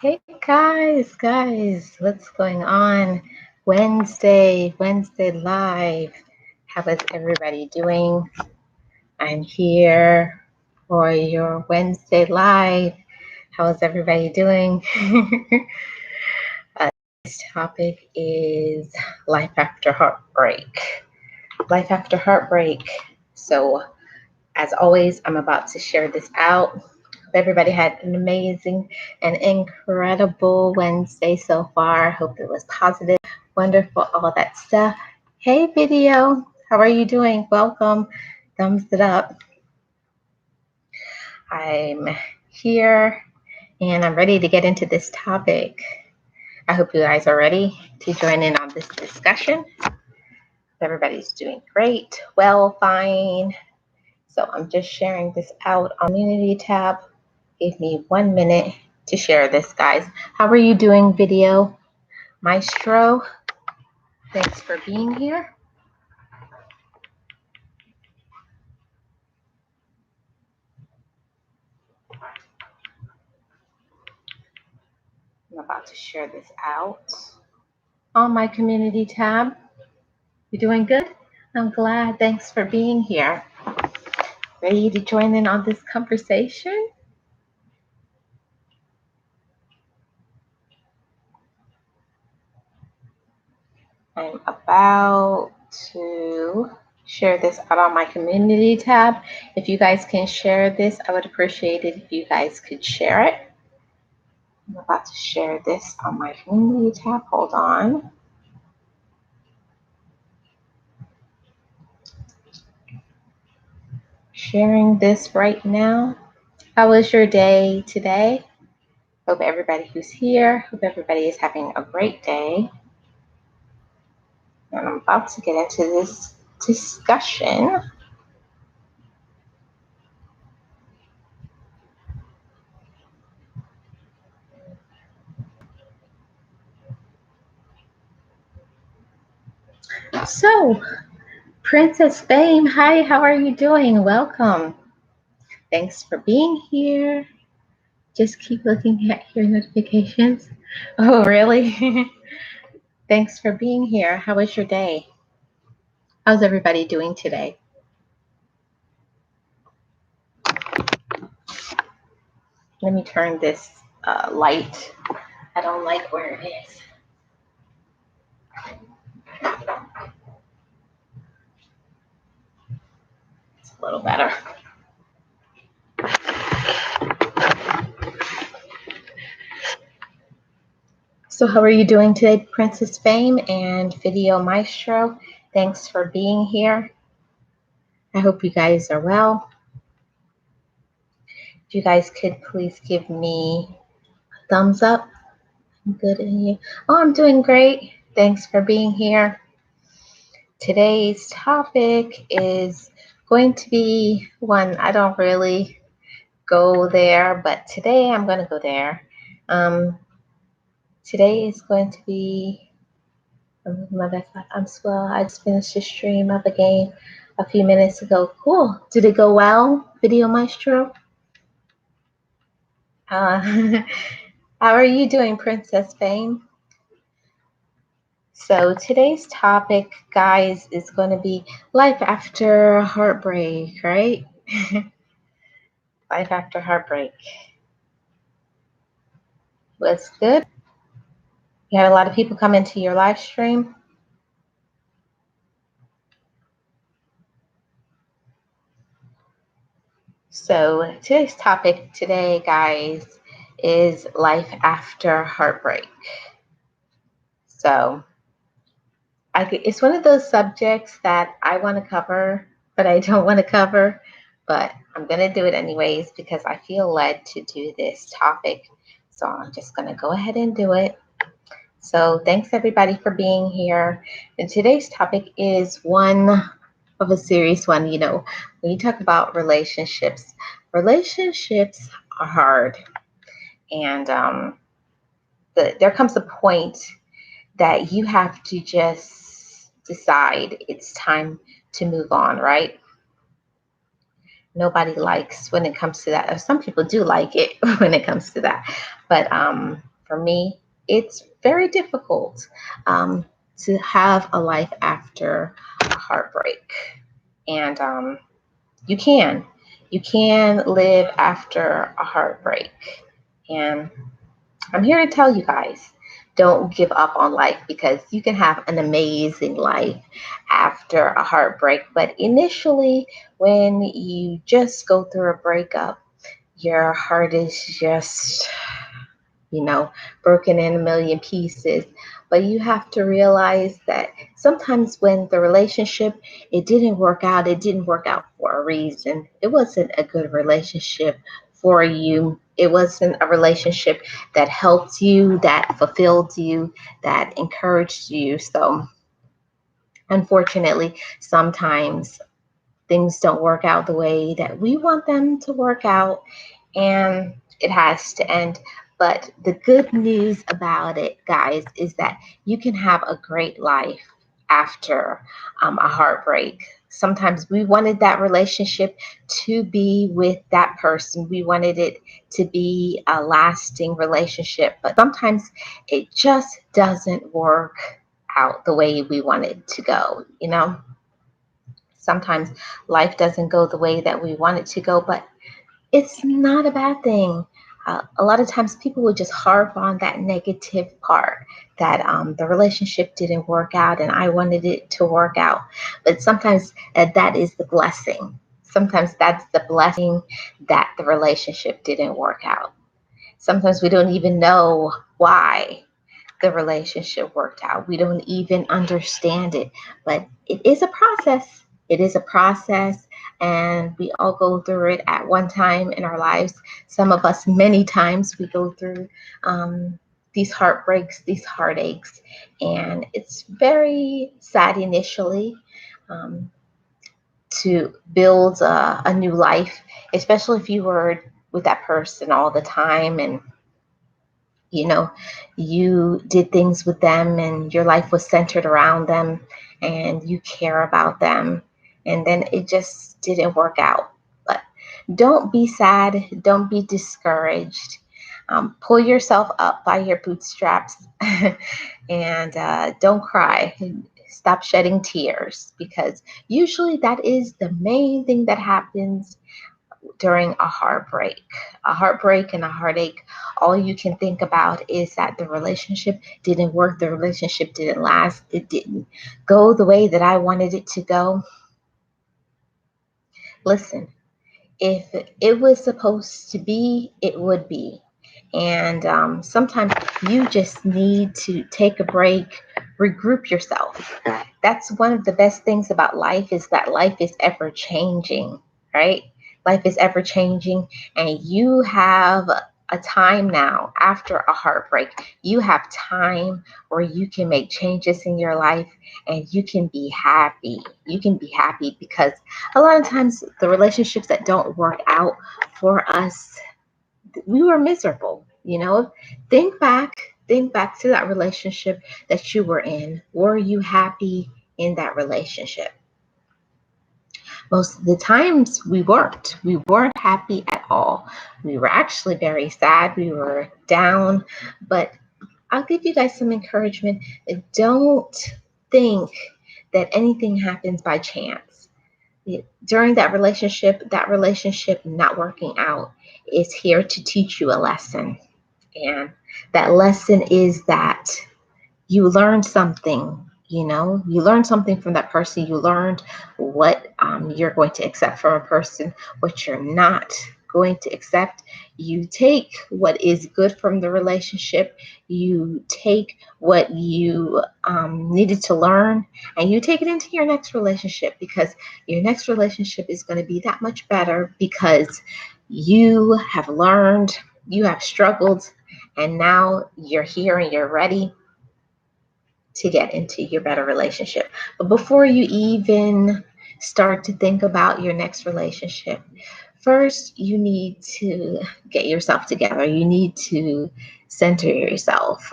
Hey guys, what's going on? Wednesday live. How is everybody doing? I'm here for your Wednesday live. How is everybody doing? This topic is life after heartbreak. Life after heartbreak. So, as always, I'm about to share this out. Hope everybody had an amazing and incredible Wednesday so far. Hope it was positive, wonderful, all that stuff. Hey, video, how are you doing? Welcome. Thumbs it up. I'm here and I'm ready to get into this topic. I hope you guys are ready to join in on this discussion. Everybody's doing great, well, fine. So I'm just sharing this out on Community tab. Give me 1 minute to share this, guys. How are you doing, video? Maestro, thanks for being here. I'm about to share this out on my community tab. You doing good? I'm glad. Thanks for being here. Ready to join in on this conversation? I'm about to share this out on my community tab. If you guys can share this, I would appreciate it if you guys could share it. I'm about to share this on my community tab. Hold on. Sharing this right now. How was your day today? Hope everybody who's here, hope everybody is having a great day. And I'm about to get into this discussion. So, Princess Fame, hi, how are you doing? Welcome. Thanks for being here. Just keep looking at your notifications. Oh, really? Thanks for being here. How was your day? How's everybody doing today? Let me turn this light. I don't like where it is. It's a little better. So how are you doing today, Princess Fame and Video Maestro? Thanks for being here. I hope you guys are well. If you guys could please give me a thumbs up. I'm good in you. Oh, I'm doing great. Thanks for being here. Today's topic is going to be one I don't really go there, but today I'm going to go there. Today is going to be my best life. I'm swell. I just finished a stream of a game a few minutes ago. Cool. Did it go well, Video Maestro? How are you doing, Princess Fame? So today's topic, guys, is going to be life after heartbreak, right? Life after heartbreak. What's good? You had a lot of people come into your live stream. So today's topic today, guys, is life after heartbreak. So it's one of those subjects that I want to cover, but I don't want to cover, but I'm going to do it anyways because I feel led to do this topic. So I'm just going to go ahead and do it. So thanks everybody for being here. And today's topic is one of a serious one. You know, when you talk about relationships are hard. And there comes a point that you have to just decide it's time to move on, right? Nobody likes when it comes to that. Or some people do like it when it comes to that. But For me, it's very difficult um, to have a life after a heartbreak. And you can. You can live after a heartbreak. And I'm here to tell you guys, don't give up on life because you can have an amazing life after a heartbreak. But initially, when you just go through a breakup, your heart is just, broken in a million pieces. But you have to realize that sometimes when the relationship, it didn't work out for a reason. It wasn't a good relationship for you. It wasn't a relationship that helped you, that fulfilled you, that encouraged you. So unfortunately, sometimes things don't work out the way that we want them to work out, and it has to end. But the good news about it, guys, is that you can have a great life after a heartbreak. Sometimes we wanted that relationship to be with that person. We wanted it to be a lasting relationship, but sometimes it just doesn't work out the way we want it to go. Sometimes life doesn't go the way that we want it to go, but it's not a bad thing. A lot of times people will just harp on that negative part that the relationship didn't work out and I wanted it to work out. But sometimes that is the blessing. Sometimes that's the blessing that the relationship didn't work out. Sometimes we don't even know why the relationship worked out. We don't even understand it, but it is a process. It is a process, and we all go through it at one time in our lives. Some of us, many times, we go through these heartbreaks, these heartaches, and it's very sad initially um, to build a new life, especially if you were with that person all the time and you know you did things with them and your life was centered around them and you care about them, and then it just didn't work out. But don't be sad, don't be discouraged. Pull yourself up by your bootstraps and don't cry. Stop shedding tears, because usually that is the main thing that happens during a heartbreak. A heartbreak and a heartache, all you can think about is that the relationship didn't work, the relationship didn't last, it didn't go the way that I wanted it to go. Listen, if it was supposed to be, it would be. And sometimes you just need to take a break, regroup yourself. That's one of the best things about life, is that life is ever changing, right? Life is ever changing, and you have a time now after a heartbreak. You have time where you can make changes in your life and you can be happy. You can be happy because a lot of times the relationships that don't work out for us, we were miserable. Think back, think back to that relationship that you were in. Were you happy in that relationship? Most of the times we weren't happy at all. We were actually very sad, we were down. But I'll give you guys some encouragement. Don't think that anything happens by chance. During that relationship not working out is here to teach you a lesson. And that lesson is that you learned something. You learned something from that person. You learned what you're going to accept from a person, what you're not going to accept. You take what is good from the relationship, you take what you needed to learn, and you take it into your next relationship, because your next relationship is going to be that much better because you have learned, you have struggled, and now you're here and you're ready to get into your better relationship. But before you even start to think about your next relationship, first you need to get yourself together. You need to center yourself,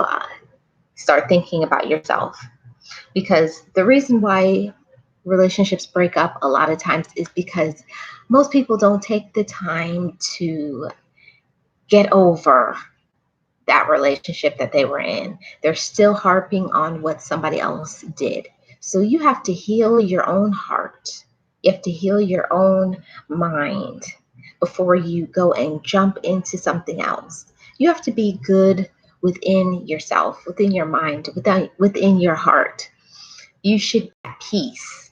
start thinking about yourself. Because the reason why relationships break up a lot of times is because most people don't take the time to get over that relationship that they were in. They're still harping on what somebody else did. So you have to heal your own heart. You have to heal your own mind before you go and jump into something else. You have to be good within yourself, within your mind, within your heart. You should have peace.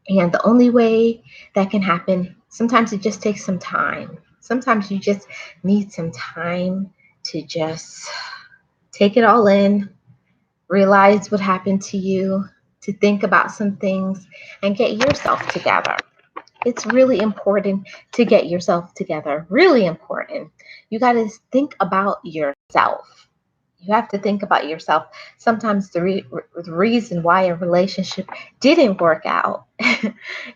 And the only way that can happen, sometimes it just takes some time. Sometimes you just need some time to just take it all in, realize what happened to you, to think about some things, and get yourself together. It's really important to get yourself together. Really important. You got to think about yourself. You have to think about yourself. Sometimes the reason why a relationship didn't work out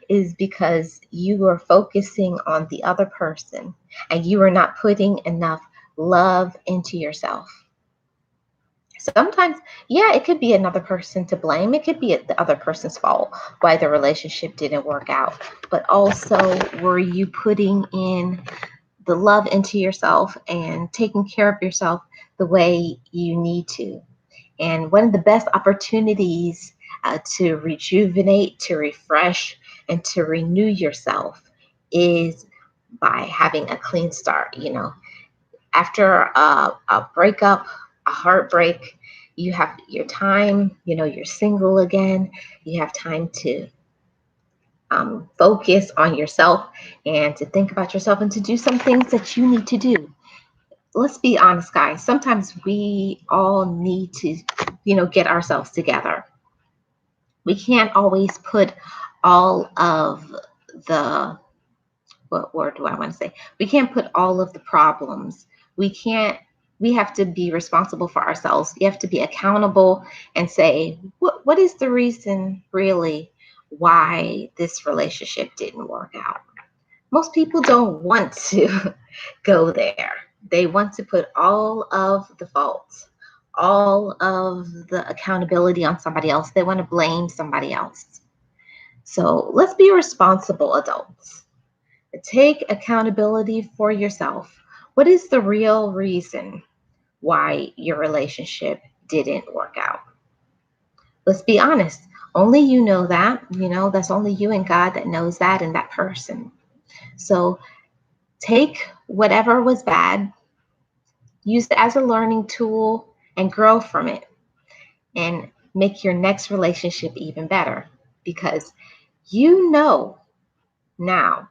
is because you were focusing on the other person and you were not putting enough love into yourself. Sometimes, yeah, it could be another person to blame. It could be the other person's fault why the relationship didn't work out. But also, were you putting in the love into yourself and taking care of yourself the way you need to? And one of the best opportunities to rejuvenate, to refresh, and to renew yourself is by having a clean start. After a breakup, a heartbreak, you have your time, you're single again, you have time to focus on yourself and to think about yourself and to do some things that you need to do. Let's be honest, guys. Sometimes we all need to, get ourselves together. We can't always put all of the, what word do I want to say? We can't put all of the problems. We have to be responsible for ourselves. We have to be accountable and say, what is the reason really why this relationship didn't work out? Most people don't want to go there. They want to put all of the faults, all of the accountability on somebody else. They want to blame somebody else. So let's be responsible adults. Take accountability for yourself. What is the real reason why your relationship didn't work out? Let's be honest. Only you know that. That's only you and God that knows that and that person. So take whatever was bad, use it as a learning tool, and grow from it and make your next relationship even better because you know now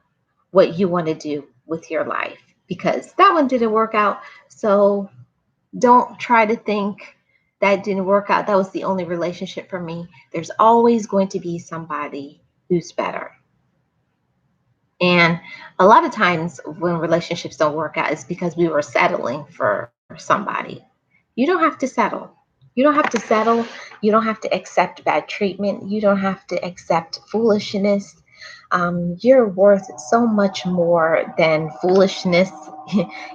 what you want to do with your life because that one didn't work out. So don't try to think that didn't work out. That was the only relationship for me. There's always going to be somebody who's better. And a lot of times when relationships don't work out, it's because we were settling for somebody. You don't have to settle. You don't have to settle. You don't have to accept bad treatment. You don't have to accept foolishness. You're worth so much more than foolishness.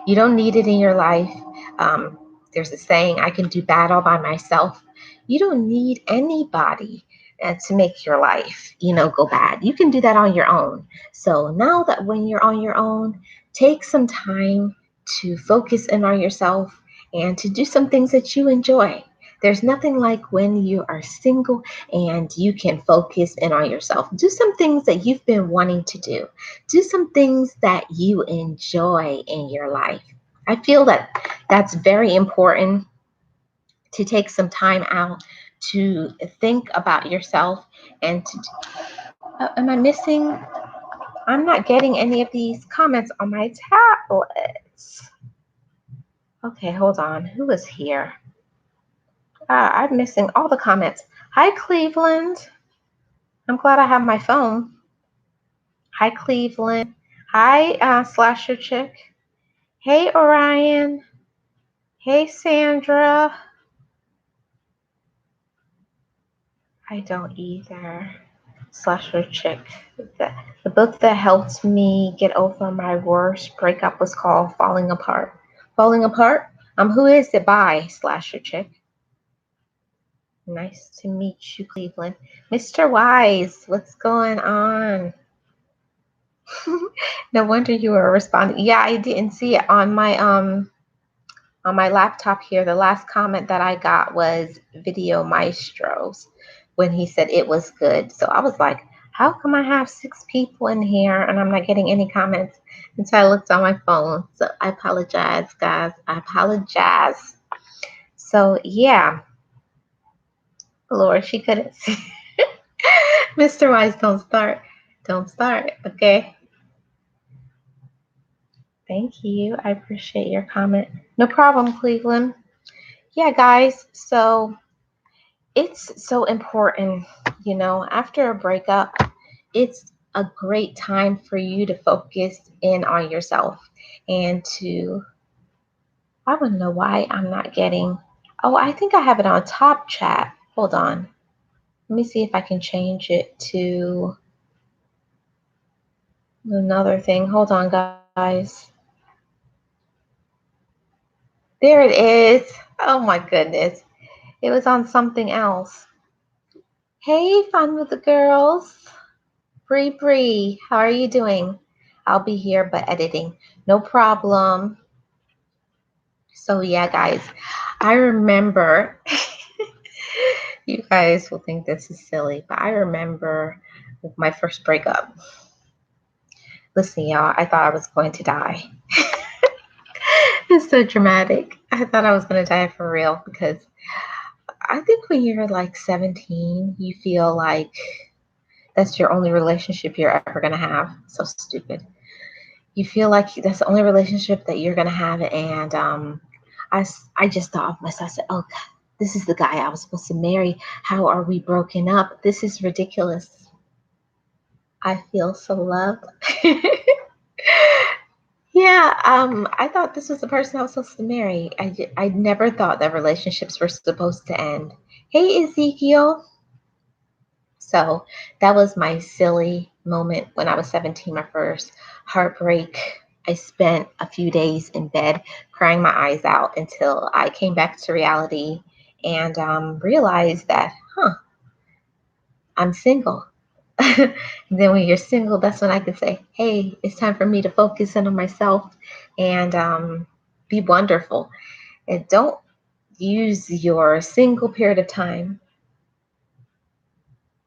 You don't need it in your life. Um, there's a saying, I can do bad all by myself. You don't need anybody to make your life, go bad. You can do that on your own. So now that when you're on your own, take some time to focus in on yourself and to do some things that you enjoy. There's nothing like when you are single and you can focus in on yourself. Do some things that you've been wanting to do. Do some things that you enjoy in your life. I feel that that's very important to take some time out to think about yourself and to am I missing? I'm not getting any of these comments on my tablets. Okay, hold on. Who is here? I'm missing all the comments. Hi, Cleveland. I'm glad I have my phone. Hi, Cleveland. Hi, Slasher Chick. Hey, Orion. Hey, Sandra. I don't either. Slasher Chick. The book that helped me get over my worst breakup was called Falling Apart. Falling Apart? Who is it by? Slasher Chick. Nice to meet you, Cleveland. Mr. Wise, what's going on? No wonder you were responding. Yeah, I didn't see it on on my laptop here, the last comment that I got was Video Maestro's when he said it was good. So I was like, how come I have 6 people in here and I'm not getting any comments? And so I looked on my phone. So I apologize, guys. I apologize. So yeah, Lord, she couldn't see. Mr. Wise, don't start. Don't start, okay? Thank you. I appreciate your comment. No problem, Cleveland. Yeah, guys. So it's so important, after a breakup, it's a great time for you to focus in on yourself and to, I want to know why I'm not getting, oh, I think I have it on top chat. Hold on. Let me see if I can change it to another thing. Hold on, guys. There it is. Oh my goodness. It was on something else. Hey, Fun with the Girls. Bree, how are you doing? I'll be here, but editing. No problem. So, yeah, guys, I remember, you guys will think this is silly, but I remember my first breakup. Listen, y'all, I thought I was going to die. It's so dramatic. I thought I was going to die for real because I think when you're like 17, you feel like that's your only relationship you're ever going to have. So stupid. You feel like that's the only relationship that you're going to have. And I just thought of myself, I said, oh, God, this is the guy I was supposed to marry. How are we broken up? This is ridiculous. I feel so loved. Yeah, I thought this was the person I was supposed to marry. I never thought that relationships were supposed to end. Hey, Ezekiel. So that was my silly moment when I was 17, my first heartbreak. I spent a few days in bed crying my eyes out until I came back to reality and realized that, I'm single. And then when you're single, that's when I can say, hey, it's time for me to focus in on myself and be wonderful. And don't use your single period of time.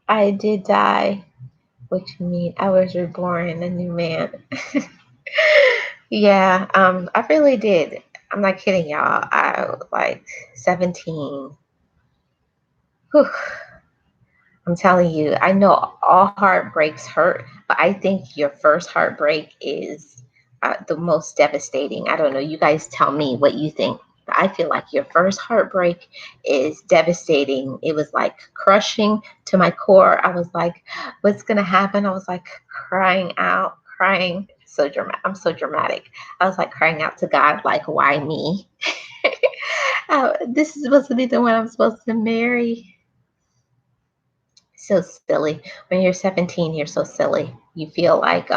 I did die, which means I was reborn a new man. Yeah, I really did. I'm not kidding, y'all. I was like 17. Whew. I'm telling you, I know all heartbreaks hurt, but I think your first heartbreak is the most devastating. I don't know. You guys tell me what you think. But I feel like your first heartbreak is devastating. It was like crushing to my core. I was like, what's going to happen? I was like crying out, crying. So dramatic. I'm so dramatic. I was like crying out to God, like, why me? This is supposed to be the one I'm supposed to marry. So silly. When you're 17, you're so silly. You feel like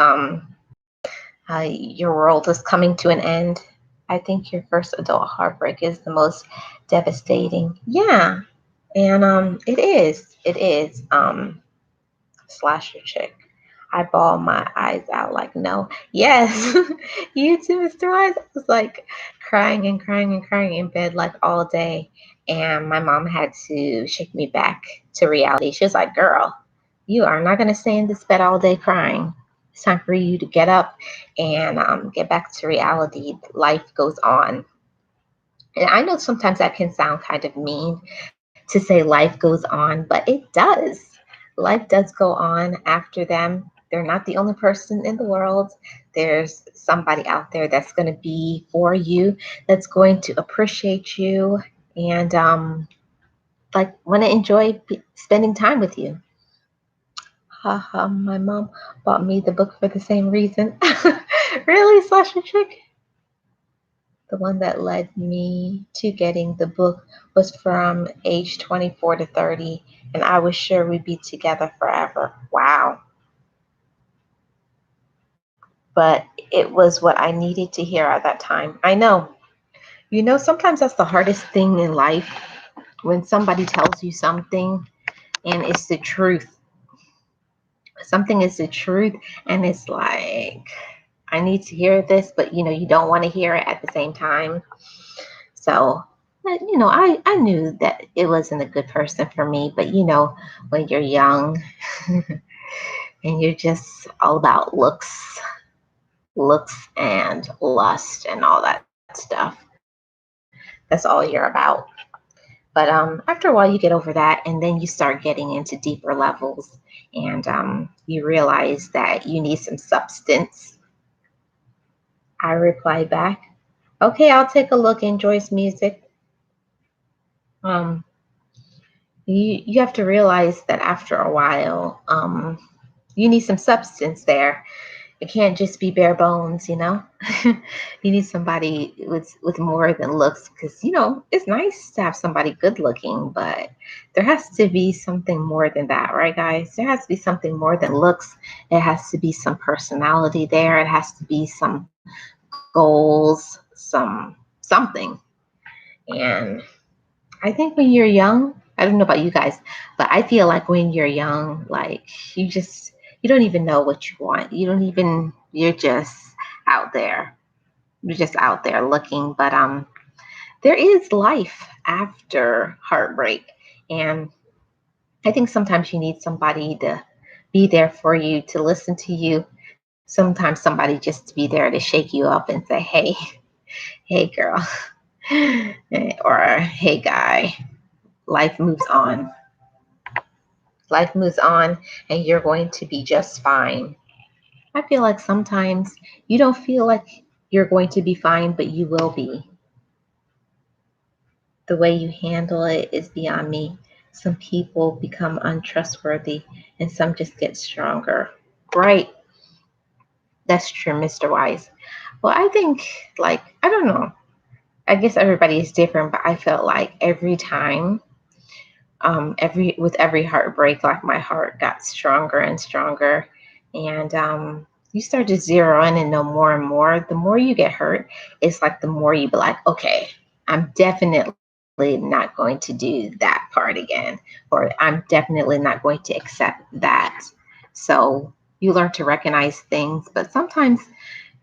your world is coming to an end. I think your first adult heartbreak is the most devastating. Yeah, and it is. It is. Slasher chick. I bawl my eyes out like no. Yes, you too, Mr. Wise. I was like crying and crying and crying in bed like all day. And my mom had to shake me back to reality. She was like, girl, you are not going to stay in this bed all day crying. It's time for you to get up and get back to reality. Life goes on. And I know sometimes that can sound kind of mean to say life goes on, but it does. Life does go on after them. They're not the only person in the world. There's somebody out there that's going to be for you, that's going to appreciate you and like want to enjoy spending time with you. Haha, my mom bought me the book for the same reason. Really, Slasher Chick? The one that led me to getting the book was from age 24 to 30, and I was sure we'd be together forever. Wow. But it was what I needed to hear at that time. I know. Sometimes that's the hardest thing in life when somebody tells you something and it's the truth. Something is the truth, and it's like, I need to hear this, but you don't want to hear it at the same time. So, I knew that it wasn't a good person for me. But when you're young and you're just all about looks and lust and all that stuff, that's all you're about. But after a while, you get over that, and then you start getting into deeper levels, and you realize that you need some substance. I reply back, "Okay, I'll take a look. Enjoys music." Um, you have to realize that after a while, you need some substance there. It can't just be bare bones, you know. You need somebody with more than looks, because it's nice to have somebody good looking, but there has to be something more than that, right, guys? There has to be something more than looks. It has to be some personality there. It has to be some goals, something. And I think when you're young, I don't know about you guys, but I feel like when you're young, like you don't even know what you want. You're just out there. You're just out there looking. But there is life after heartbreak. And I think sometimes you need somebody to be there for you, to listen to you. Sometimes somebody just to be there to shake you up and say, "Hey, hey girl," or "Hey guy, life moves on." Life moves on, and you're going to be just fine. I feel like sometimes you don't feel like you're going to be fine, but you will be. The way you handle it is beyond me. Some people become untrustworthy, and some just get stronger. Right. That's true, Mr. Wise. Well, I think, like, I don't know. I guess everybody is different, but I felt like every time, every heartbreak, like my heart got stronger and stronger. And you start to zero in and know more and more. The more you get hurt, it's like the more you be like, "Okay, I'm definitely not going to do that part again, or I'm definitely not going to accept that." So you learn to recognize things, but sometimes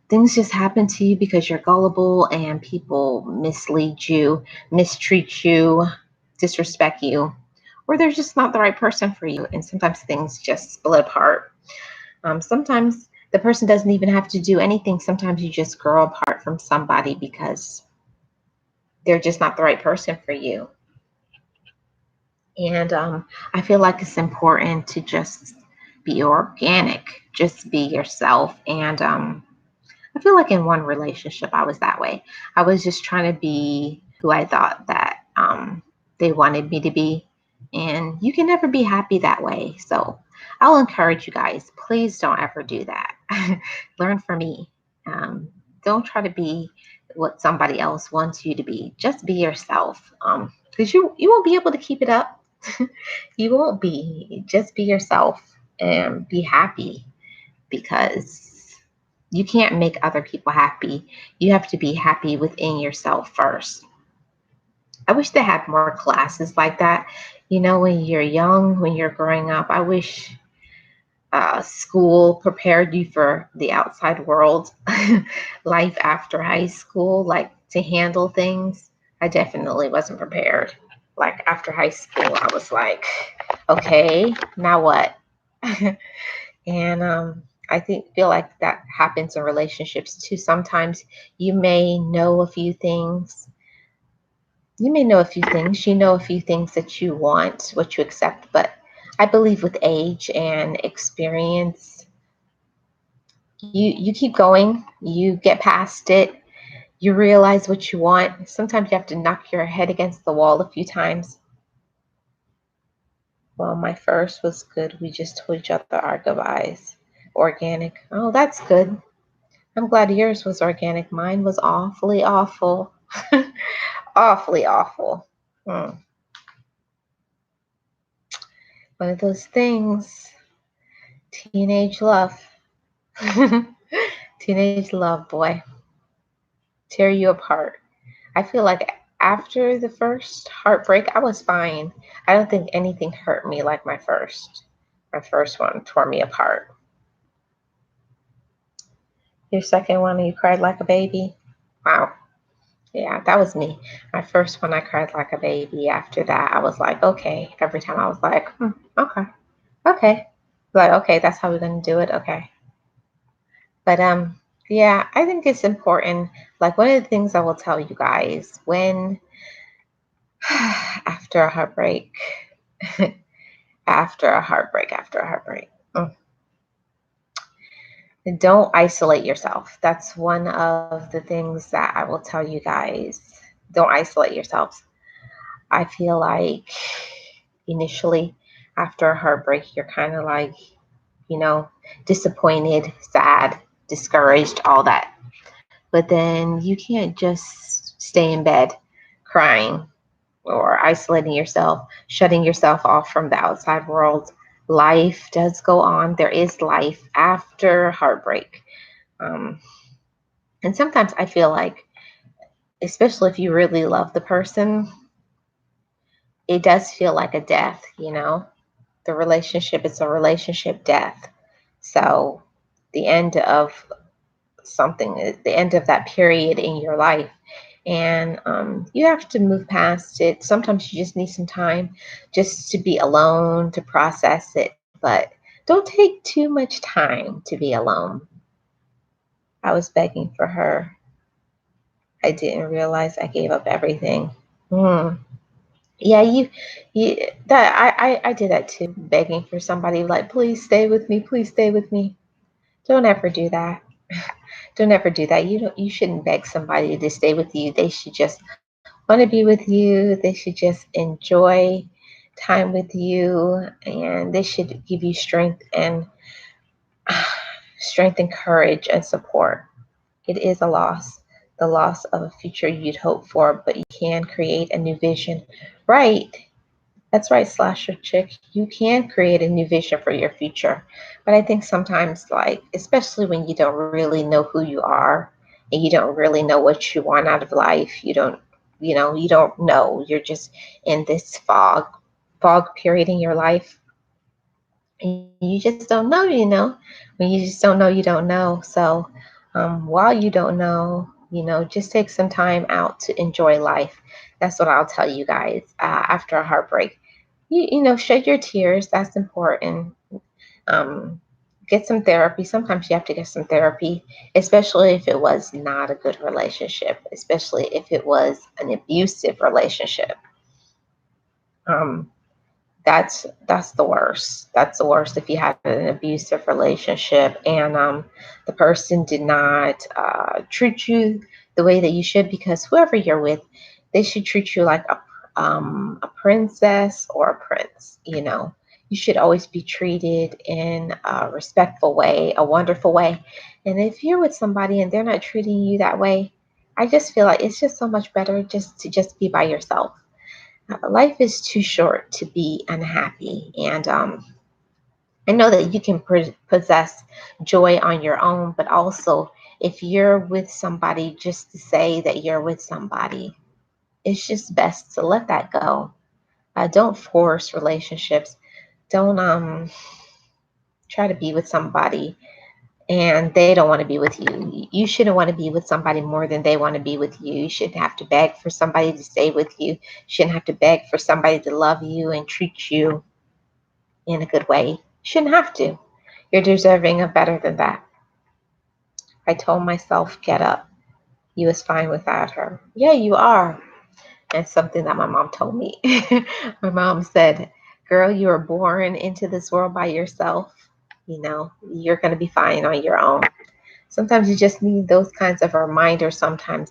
things just happen to you because you're gullible, and people mislead you, mistreat you, disrespect you, or they're just not the right person for you. And sometimes things just split apart. Sometimes the person doesn't even have to do anything. Sometimes you just grow apart from somebody because they're just not the right person for you. And I feel like it's important to just be organic, just be yourself. And I feel like in one relationship, I was that way. I was just trying to be who I thought that they wanted me to be. And you can never be happy that way. So I'll encourage you guys, please don't ever do that. Learn from me. Don't try to be what somebody else wants you to be. Just be yourself. Because you won't be able to keep it up. You won't be. Just be yourself and be happy, because you can't make other people happy. You have to be happy within yourself first. I wish they had more classes like that. When you're young, when you're growing up, I wish school prepared you for the outside world, life after high school, like to handle things. I definitely wasn't prepared. Like after high school, I was like, "Okay, now what?" And I feel like that happens in relationships too. Sometimes you may know a few things. You may know a few things. You know a few things that you want, what you accept. But I believe with age and experience, you keep going. You get past it. You realize what you want. Sometimes you have to knock your head against the wall a few times. Well, my first was good. We just told each other our goodbyes. Organic. Oh, that's good. I'm glad yours was organic. Mine was awfully awful. Awfully awful. Hmm. One of those things. Teenage love. Teenage love, boy. Tear you apart. I feel like after the first heartbreak, I was fine. I don't think anything hurt me like my first. My first one tore me apart. Your second one, you cried like a baby. Wow. Yeah, that was me. My first one, I cried like a baby. After that, I was like, okay. Every time I was like, okay, okay. Like, okay, that's how we're gonna do it. Okay. But yeah, I think it's important. Like one of the things I will tell you guys when after a heartbreak, after a heartbreak, don't isolate yourself. That's one of the things that I will tell you guys. Don't isolate yourselves. I feel like initially after a heartbreak, you're kind of like, you know, disappointed, sad, discouraged, all that. But then you can't just stay in bed crying or isolating yourself, shutting yourself off from the outside world. Life does go on. There is life after heartbreak. Um, and sometimes I feel like, especially if you really love the person, it does feel like a death, you know? The relationship is a relationship death. So the end of something, the end of that period in your life. And you have to move past it. Sometimes you just need some time just to be alone, to process it. But don't take too much time to be alone. I was begging for her. I didn't realize I gave up everything. Hmm. Yeah, you that I did that too, begging for somebody like, please stay with me, please stay with me. Don't ever do that. Don't ever do that. You shouldn't beg somebody to stay with you. They should just want to be with you. They should just enjoy time with you, and they should give you strength and strength and courage and support. It is a loss, the loss of a future you'd hope for, but you can create a new vision. Right. That's right, slasher chick. You can create a new vision for your future. But I think sometimes, like, especially when you don't really know who you are and you don't really know what you want out of life, you don't know. You're just in this fog period in your life. And you just don't know, you know. When you just don't know, you don't know. So while you don't know, just take some time out to enjoy life. That's what I'll tell you guys after a heartbreak. Shed your tears. That's important. Um, get some therapy. Sometimes you have to get some therapy, especially if it was not a good relationship, especially if it was an abusive relationship. Um, that's the worst. That's the worst if you had an abusive relationship and the person did not treat you the way that you should, because whoever you're with, they should treat you like a princess or a prince. You should always be treated in a respectful way, a wonderful way. And if you're with somebody and they're not treating you that way, I just feel like it's just so much better just to just be by yourself. Life is too short to be unhappy. And I know that you can possess joy on your own, but also if you're with somebody just to say that you're with somebody, it's just best to let that go. Don't force relationships. Don't try to be with somebody and they don't want to be with you. You shouldn't want to be with somebody more than they want to be with you. You shouldn't have to beg for somebody to stay with you. You shouldn't have to beg for somebody to love you and treat you in a good way. You shouldn't have to. You're deserving of better than that. I told myself, get up. You was fine without her. Yeah, you are. And something that my mom told me. My mom said, girl, you were born into this world by yourself. You're going to be fine on your own. Sometimes you just need those kinds of reminders sometimes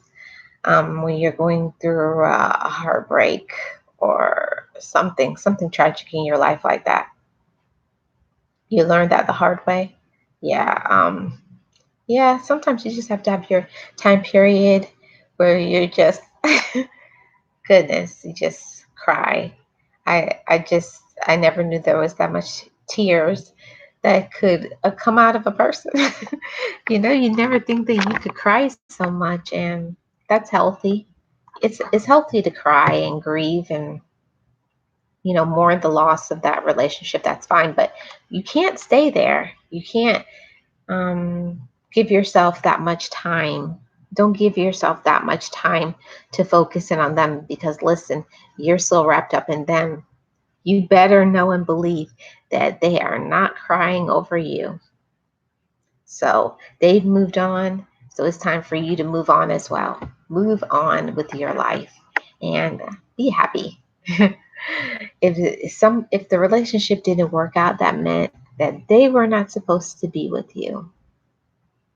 when you're going through a heartbreak or something tragic in your life like that. You learn that the hard way. Yeah. Yeah, sometimes you just have to have your time period where you're just goodness, you just cry. I never knew there was that much tears that could come out of a person. You never think that you could cry so much, and that's healthy. It's healthy to cry and grieve and mourn the loss of that relationship. That's fine, but you can't stay there. You can't give yourself that much time. Don't give yourself that much time to focus in on them because listen, you're so wrapped up in them. You better know and believe that they are not crying over you. So they've moved on. So it's time for you to move on as well. Move on with your life and be happy. If the relationship didn't work out, that meant that they were not supposed to be with you.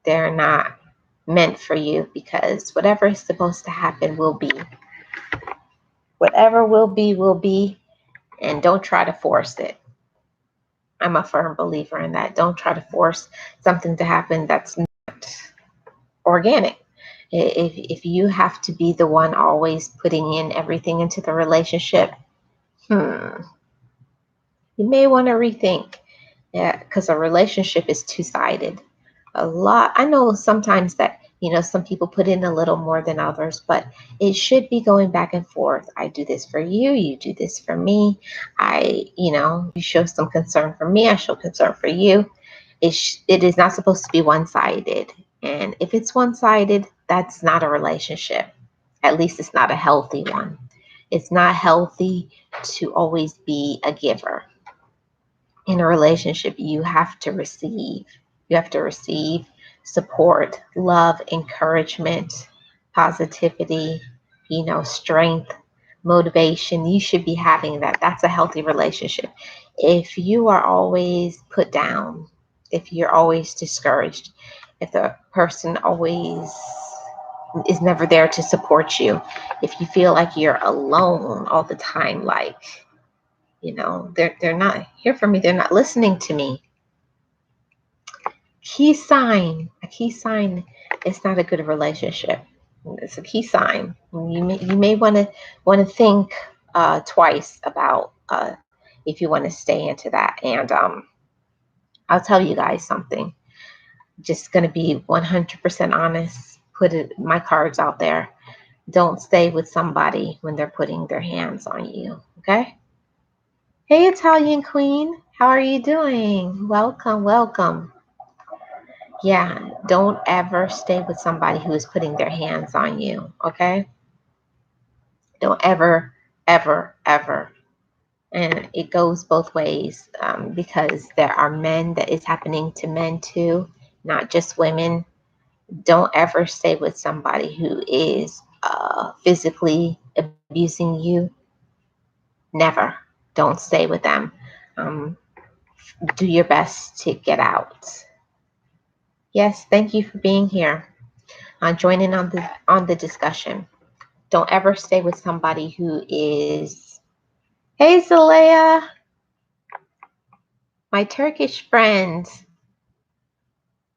They're not meant for you because whatever is supposed to happen will be. Whatever will be, and don't try to force it. I'm a firm believer in that. Don't try to force something to happen that's not organic. If you have to be the one always putting in everything into the relationship, you may want to rethink. Yeah, because a relationship is two-sided. I know sometimes that, some people put in a little more than others, but it should be going back and forth. I do this for you, you do this for me. You show some concern for me, I show concern for you. It is not supposed to be one-sided. And if it's one-sided, that's not a relationship. At least it's not a healthy one. It's not healthy to always be a giver. In a relationship, you have to receive. You have to receive support, love, encouragement, positivity, strength, motivation. You should be having that. That's a healthy relationship. If you are always put down, if you're always discouraged, if the person always is never there to support you, if you feel like you're alone all the time, like, they're not here for me, they're not listening to me. A key sign, it's not a good relationship. It's a key sign. You may want to think twice about if you want to stay into that. And I'll tell you guys something. Just going to be 100% honest. My cards out there. Don't stay with somebody when they're putting their hands on you. Okay? Hey, Italian Queen, how are you doing? Welcome, welcome. Yeah, don't ever stay with somebody who is putting their hands on you, okay? Don't ever, ever, ever. And it goes both ways because there are men that is happening to men too, not just women. Don't ever stay with somebody who is physically abusing you. Never. Don't stay with them. Do your best to get out. Yes, thank you for being here. Joining on the discussion. Don't ever stay with somebody who is. Hey, Zalea, my Turkish friend.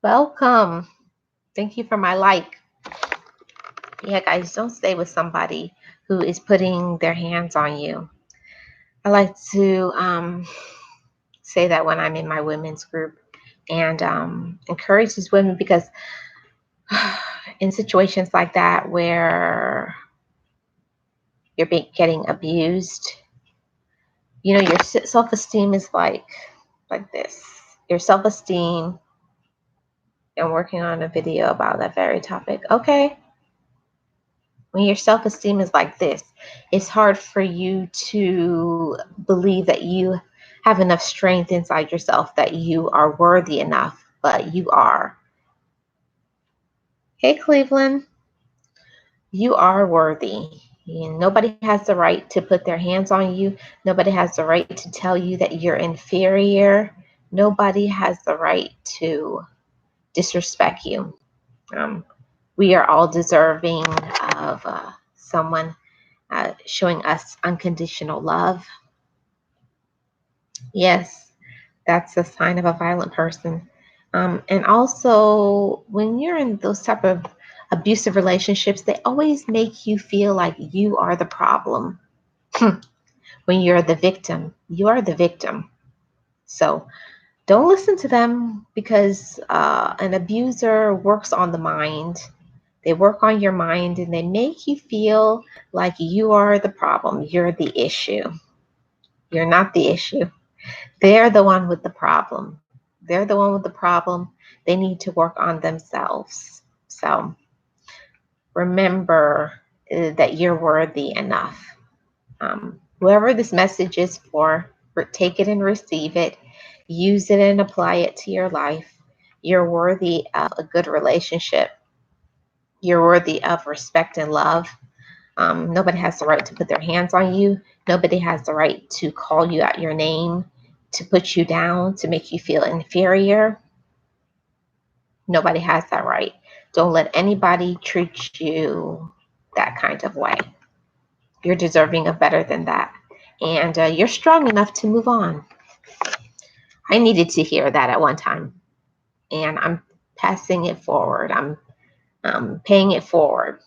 Welcome. Thank you for my like. Yeah, guys, don't stay with somebody who is putting their hands on you. I like to say that when I'm in my women's group and encourage these women because in situations like that where you're getting abused, your self-esteem is like this. Your self-esteem, and working on a video about that very topic. Okay. When your self-esteem is like this, it's hard for you to believe that you have enough strength inside yourself, that you are worthy enough, but you are. Hey, Cleveland, you are worthy. And nobody has the right to put their hands on you. Nobody has the right to tell you that you're inferior. Nobody has the right to disrespect you. We are all deserving of someone showing us unconditional love. Yes, that's a sign of a violent person. And also, when you're in those type of abusive relationships, they always make you feel like you are the problem. When you're the victim, you are the victim. So don't listen to them because an abuser works on the mind. They work on your mind and they make you feel like you are the problem. You're the issue. You're not the issue. They're the one with the problem. They're the one with the problem. They need to work on themselves. So remember that you're worthy enough. Whoever this message is for, take it and receive it. Use it and apply it to your life. You're worthy of a good relationship. You're worthy of respect and love. Nobody has the right to put their hands on you. Nobody has the right to call you out your name, to put you down, to make you feel inferior. Nobody has that right. Don't let anybody treat you that kind of way. You're deserving of better than that. And you're strong enough to move on. I needed to hear that at one time. And I'm passing it forward. I'm paying it forward.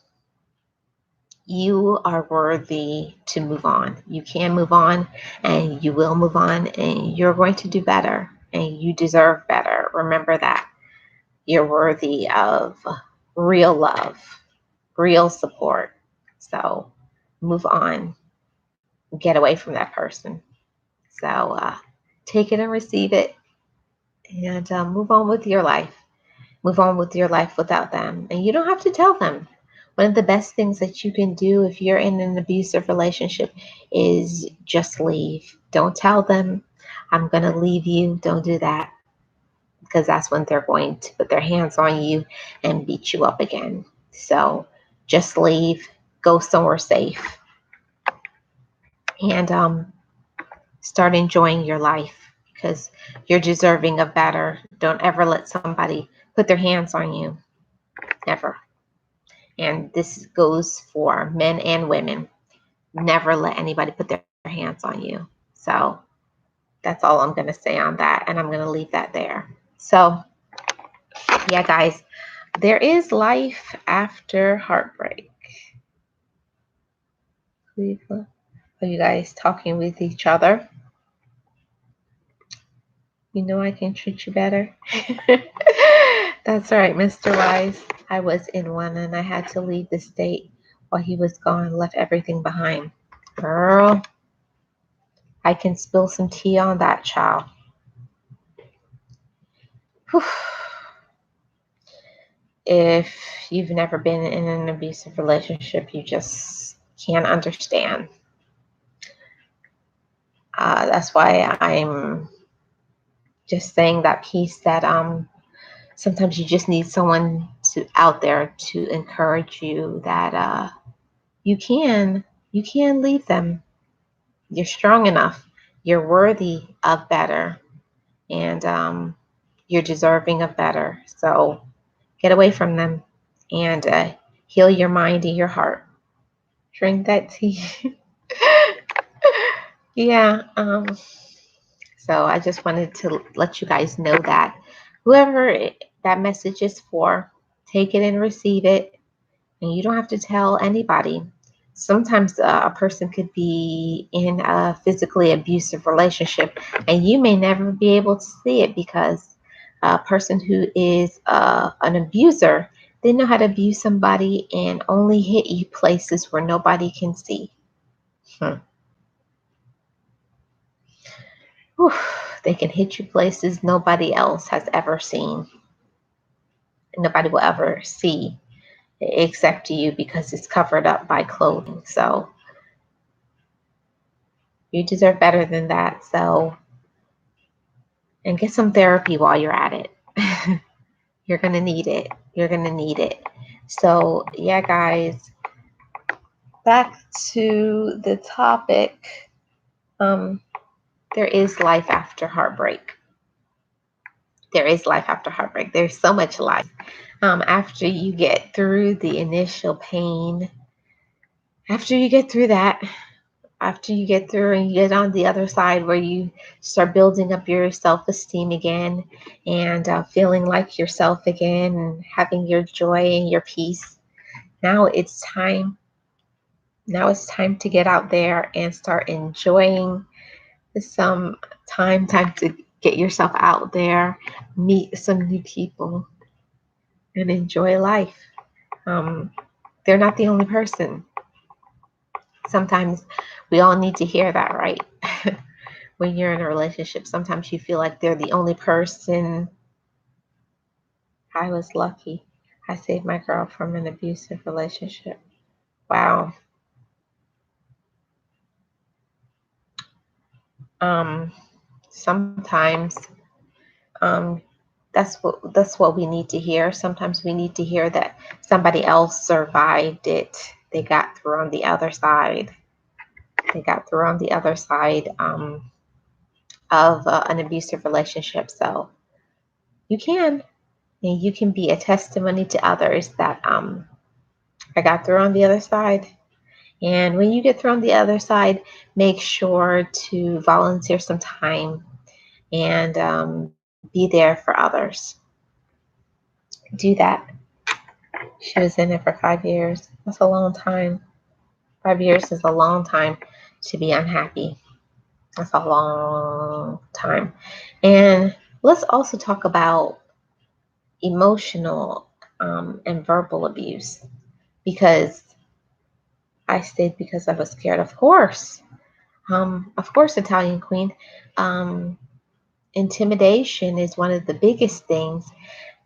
You are worthy to move on. You can move on, and you will move on, and you're going to do better, and you deserve better. Remember that. You're worthy of real love, real support. So move on. Get away from that person. So take it and receive it, and move on with your life. Move on with your life without them. And you don't have to tell them. One of the best things that you can do if you're in an abusive relationship is just leave. Don't tell them, I'm going to leave you. Don't do that, because that's when they're going to put their hands on you and beat you up again. So just leave. Go somewhere safe. And start enjoying your life, because you're deserving of better. Don't ever let somebody put their hands on you. Never. And this goes for men and women. Never let anybody put their hands on you. So that's all I'm going to say on that. And I'm going to leave that there. So, yeah, guys, there is life after heartbreak. Are you guys talking with each other? You know I can treat you better. That's right, Mr. Wise. I was in one and I had to leave the state while he was gone, left everything behind. Girl, I can spill some tea on that, child. Whew. If you've never been in an abusive relationship, you just can't understand. That's why I'm just saying that piece that sometimes you just need someone out there to encourage you that you can leave them. You're strong enough. You're worthy of better, and you're deserving of better. So get away from them and heal your mind and your heart. Drink that tea. Yeah. So I just wanted to let you guys know that whoever that message is for, take it and receive it. And you don't have to tell anybody. Sometimes a person could be in a physically abusive relationship and you may never be able to see it, because a person who is an abuser, they know how to abuse somebody and only hit you places where nobody can see. Whew. They can hit you places nobody else has ever seen. Nobody will ever see except you, because it's covered up by clothing. So you deserve better than that. So, and get some therapy while you're at it. You're going to need it. You're going to need it. So, yeah, guys, back to the topic. There is life after heartbreak. There is life after heartbreak. There's so much life. After you get through the initial pain, after you get through that, after you get through and you get on the other side where you start building up your self-esteem again and feeling like yourself again and having your joy and your peace, now it's time to get out there and start enjoying some time to get yourself out there, meet some new people, and enjoy life. They're not the only person. Sometimes we all need to hear that, right? When you're in a relationship, sometimes you feel like they're the only person. I was lucky. I saved my girl from an abusive relationship. Wow. Um, sometimes um, that's what we need to hear. Sometimes we need to hear that somebody else survived it. They got through on the other side. They got through on the other side of an abusive relationship. So you can, and you can be a testimony to others that I got through on the other side. And when you get through on the other side, make sure to volunteer some time and be there for others. Do that. She was in it for 5 years. That's a long time. 5 years is a long time to be unhappy. That's a long time. And let's also talk about emotional and verbal abuse because I stayed because I was scared. Of course, Italian Queen. Um, Intimidation is one of the biggest things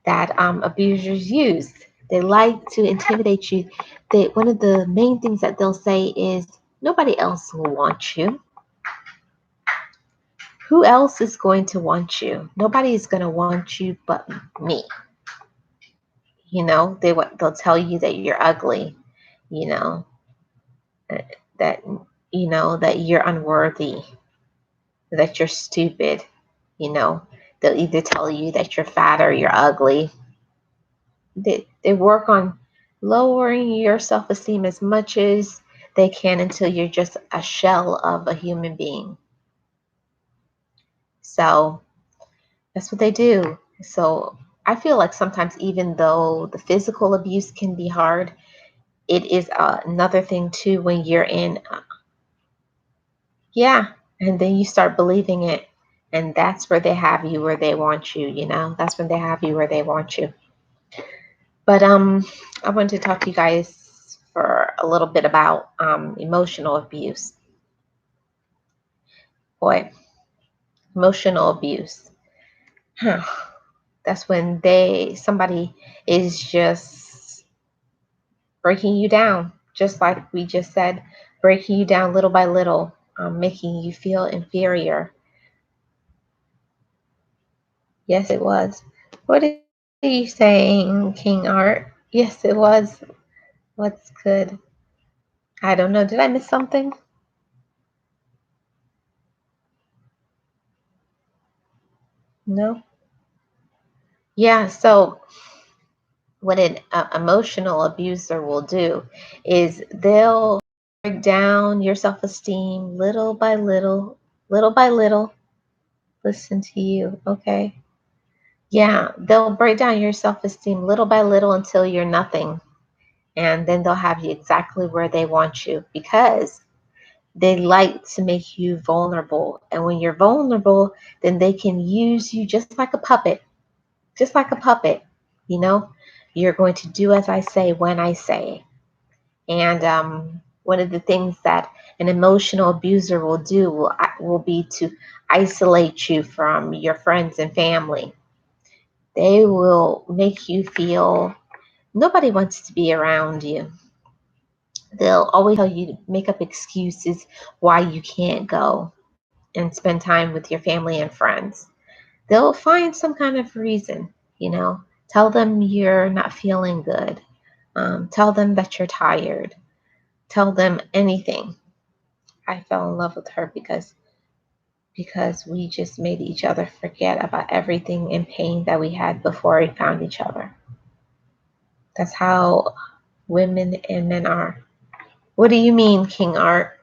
that abusers use. They like to intimidate you. One of the main things that they'll say is, nobody else will want you. Who else is going to want you? Nobody is going to want you but me. They'll tell you that you're ugly. You know that that you're unworthy, that you're stupid. You know, they'll either tell you that you're fat or you're ugly. They work on lowering your self-esteem as much as they can until you're just a shell of a human being. So that's what they do. So I feel like sometimes, even though the physical abuse can be hard, it is another thing too when you're in, yeah, and then you start believing it. And that's where they have you where they want you, that's when they have you where they want you. But I wanted to talk to you guys for a little bit about emotional abuse. Boy, emotional abuse. Huh. That's when somebody is just breaking you down, just like we just said, breaking you down little by little, making you feel inferior. Yes, it was. What are you saying, King Art? Yes, it was. What's good? I don't know. Did I miss something? No. Yeah. So what an emotional abuser will do is they'll break down your self-esteem little by little, little by little. Listen to you, okay? Yeah, they'll break down your self-esteem little by little until you're nothing. And then they'll have you exactly where they want you because they like to make you vulnerable. And when you're vulnerable, then they can use you just like a puppet, just like a puppet. You know, you're going to do as I say when I say. And one of the things that an emotional abuser will do will be to isolate you from your friends and family. They will make you feel nobody wants to be around you. They'll always tell you to make up excuses why you can't go and spend time with your family and friends. They'll find some kind of reason. Tell them you're not feeling good. Tell them that you're tired. Tell them anything. I fell in love with her because we just made each other forget about everything and pain that we had before we found each other. That's how women and men are. What do you mean, King Art?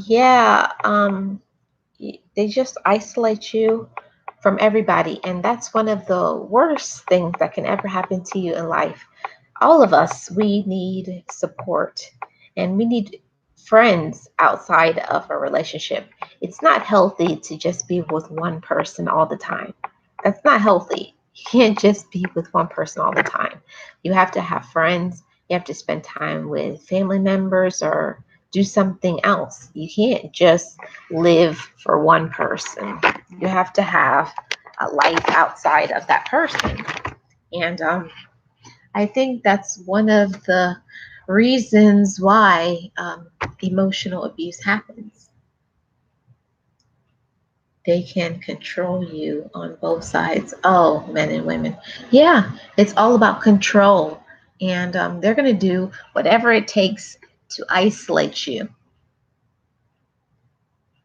Yeah, they just isolate you from everybody, and that's one of the worst things that can ever happen to you in life. All of us, we need support, and we need friends outside of a relationship. It's not healthy to just be with one person all the time. That's not healthy. You can't just be with one person all the time. You have to have friends. You have to spend time with family members or do something else. You can't just live for one person. You have to have a life outside of that person. And I think that's one of the reasons why emotional abuse happens. They can control you on both sides. Oh, men and women. Yeah, it's all about control. And they're going to do whatever it takes to isolate you.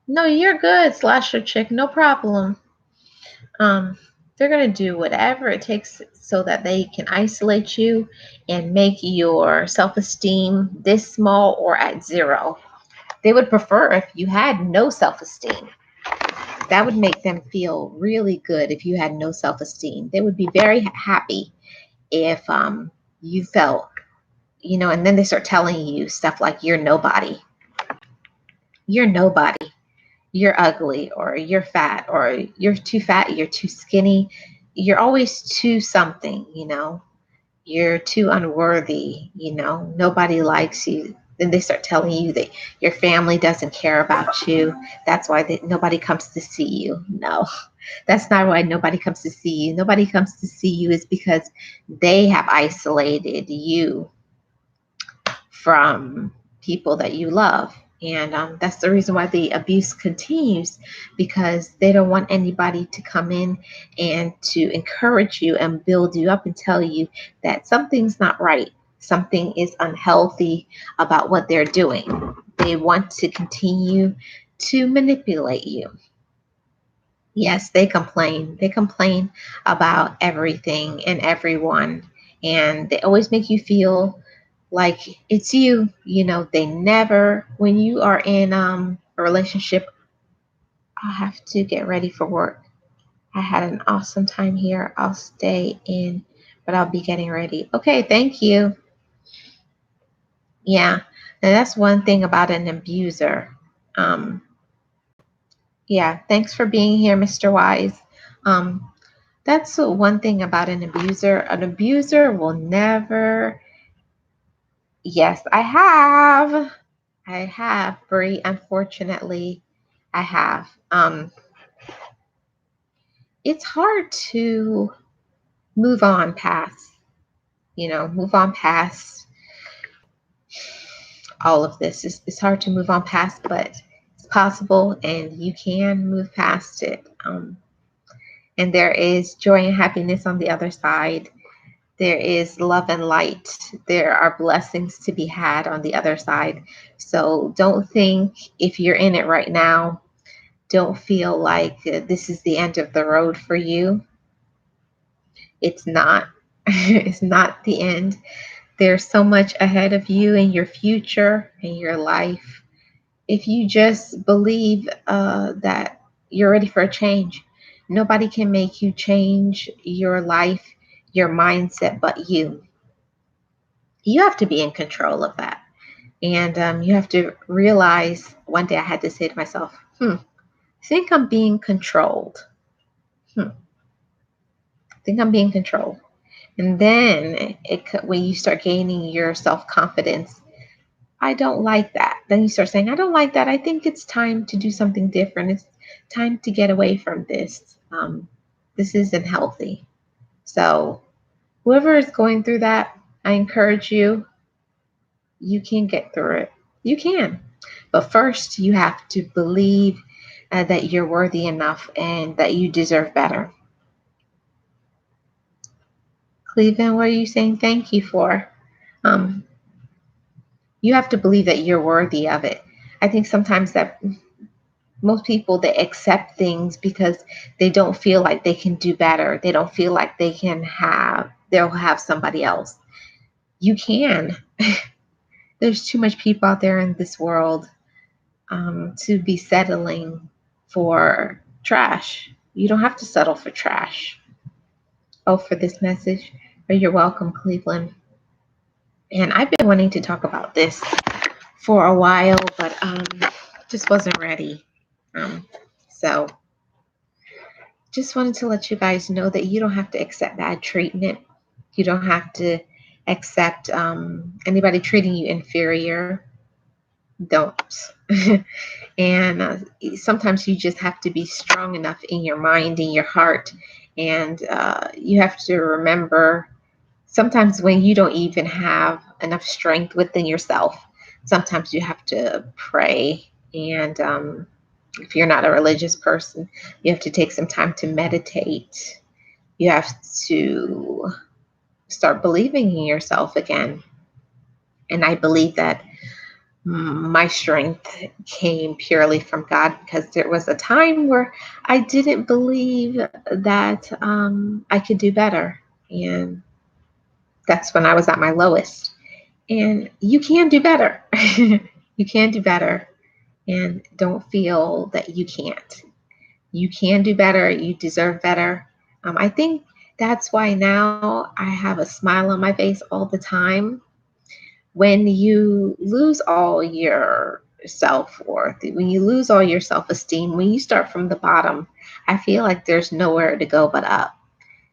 No, you're good, slasher chick. No problem. Um, they're going to do whatever it takes so that they can isolate you and make your self esteem this small or at zero. They would prefer if you had no self esteem. That would make them feel really good if you had no self esteem. They would be very happy if you felt, and then they start telling you stuff like you're nobody. You're nobody. You're ugly, or you're fat, or you're too fat, you're too skinny. You're always too something. You're too unworthy. Nobody likes you. Then they start telling you that your family doesn't care about you. That's why nobody comes to see you. No, that's not why nobody comes to see you. Nobody comes to see you is because they have isolated you from people that you love. And that's the reason why the abuse continues, because they don't want anybody to come in and to encourage you and build you up and tell you that something's not right. Something is unhealthy about what they're doing. They want to continue to manipulate you. Yes, they complain. They complain about everything and everyone. And they always make you feel like it's you. They never, when you are in a relationship, I'll have to get ready for work. I had an awesome time here. I'll stay in, but I'll be getting ready. Okay, thank you. Yeah, and that's one thing about an abuser. Um, yeah, thanks for being here, Mr. Wise. Um, That's one thing about an abuser. An abuser will never. Yes, I have. I have, Brie. Unfortunately, I have. It's hard to move on past all of this. It's hard to move on past, but it's possible, and you can move past it. And there is joy and happiness on the other side. There is love and light. There are blessings to be had on the other side. So don't think, if you're in it right now, don't feel like this is the end of the road for you. It's not. It's not the end. There's so much ahead of you in your future and your life. If you just believe that you're ready for a change, nobody can make you change your life, your mindset, but you. You have to be in control of that. And you have to realize, one day I had to say to myself, I think I'm being controlled. I think I'm being controlled. And then when you start gaining your self confidence, I don't like that. Then you start saying, I don't like that. I think it's time to do something different. It's time to get away from this. This isn't healthy. So, whoever is going through that, I encourage you, you can get through it. You can. But first, you have to believe that you're worthy enough and that you deserve better. Cleveland, what are you saying thank you for? Um, you have to believe that you're worthy of it. I think sometimes that most people, they accept things because they don't feel like they can do better. They don't feel like they'll have somebody else. You can. There's too much people out there in this world to be settling for trash. You don't have to settle for trash. Oh, for this message. Oh, you're welcome, Cleveland. And I've been wanting to talk about this for a while, but just wasn't ready. So just wanted to let you guys know that you don't have to accept bad treatment. You don't have to accept anybody treating you inferior. Don't. And sometimes you just have to be strong enough in your mind, in your heart, And you have to remember sometimes when you don't even have enough strength within yourself, sometimes you have to pray. And if you're not a religious person, you have to take some time to meditate. You have to start believing in yourself again. And I believe that my strength came purely from God, because there was a time where I didn't believe that I could do better. And that's when I was at my lowest. And you can do better. You can do better. And don't feel that you can't. You can do better. You deserve better. I think that's why now I have a smile on my face all the time. When you lose all your self worth, when you lose all your self esteem, when you start from the bottom, I feel like there's nowhere to go but up.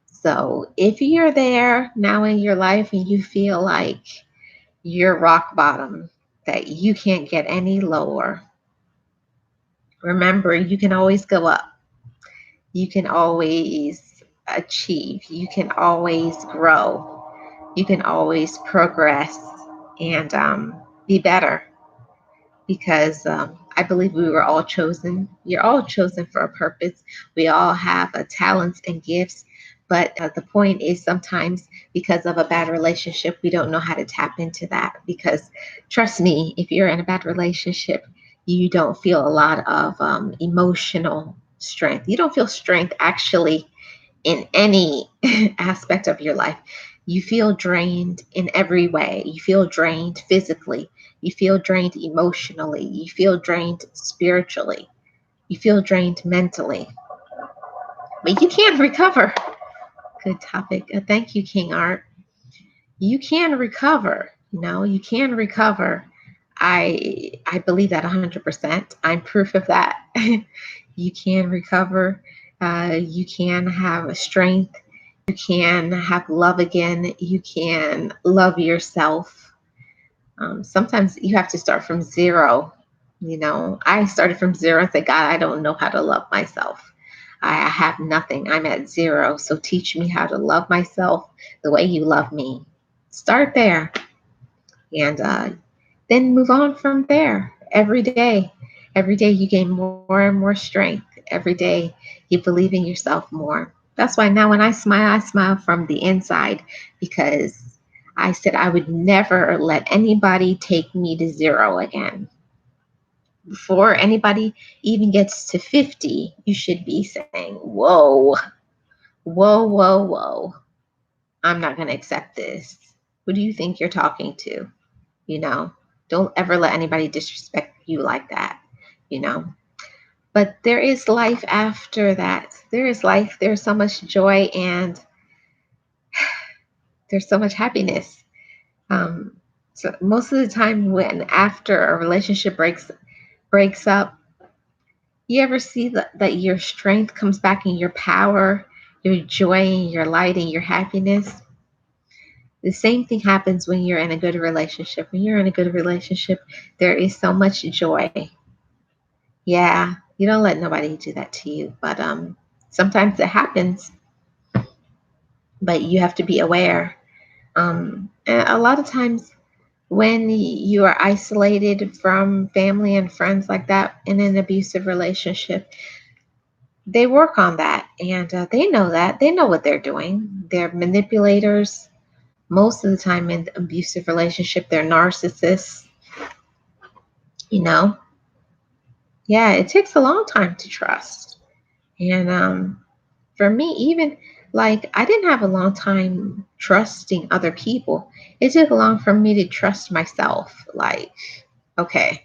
So if you're there now in your life and you feel like you're rock bottom, that you can't get any lower, remember you can always go up. You can always achieve. You can always grow. You can always progress and be better, because I believe we were all chosen. You're all chosen for a purpose. We all have talents and gifts. But the point is, sometimes because of a bad relationship, we don't know how to tap into that. Because trust me, if you're in a bad relationship, you don't feel a lot of emotional strength. You don't feel strength actually in any aspect of your life. You feel drained in every way. You feel drained physically. You feel drained emotionally. You feel drained spiritually. You feel drained mentally. But you can recover. Good topic. Thank you, King Art. You can recover. You can recover. I believe that 100%. I'm proof of that. You can recover. You can have strength. You can have love again. You can love yourself. Sometimes you have to start from zero. I started from zero and said, God, I don't know how to love myself. I have nothing. I'm at zero. So teach me how to love myself the way you love me. Start there. And then move on from there. Every day you gain more and more strength. Every day you believe in yourself more. That's why now when I smile from the inside, because I said I would never let anybody take me to zero again. Before anybody even gets to 50, you should be saying, whoa, whoa, whoa, whoa. I'm not going to accept this. Who do you think you're talking to? you know don't ever let anybody disrespect you like that. you know but there is life after that. There is life. There's so much joy, and there's so much happiness. So most of the time, when after a relationship breaks up, you ever see that your strength comes back, and your power, your joy, and your light, and your happiness? The same thing happens when you're in a good relationship. When you're in a good relationship, there is so much joy. Yeah, you don't let nobody do that to you, but sometimes it happens, but you have to be aware. And a lot of times when you are isolated from family and friends like that in an abusive relationship, they work on that, and they know that. They know what they're doing. They're manipulators. Most of the time in abusive relationship, they're narcissists. You know, yeah, it takes a long time to trust. And for me, even like I didn't have a long time trusting other people. It took long for me to trust myself. Okay,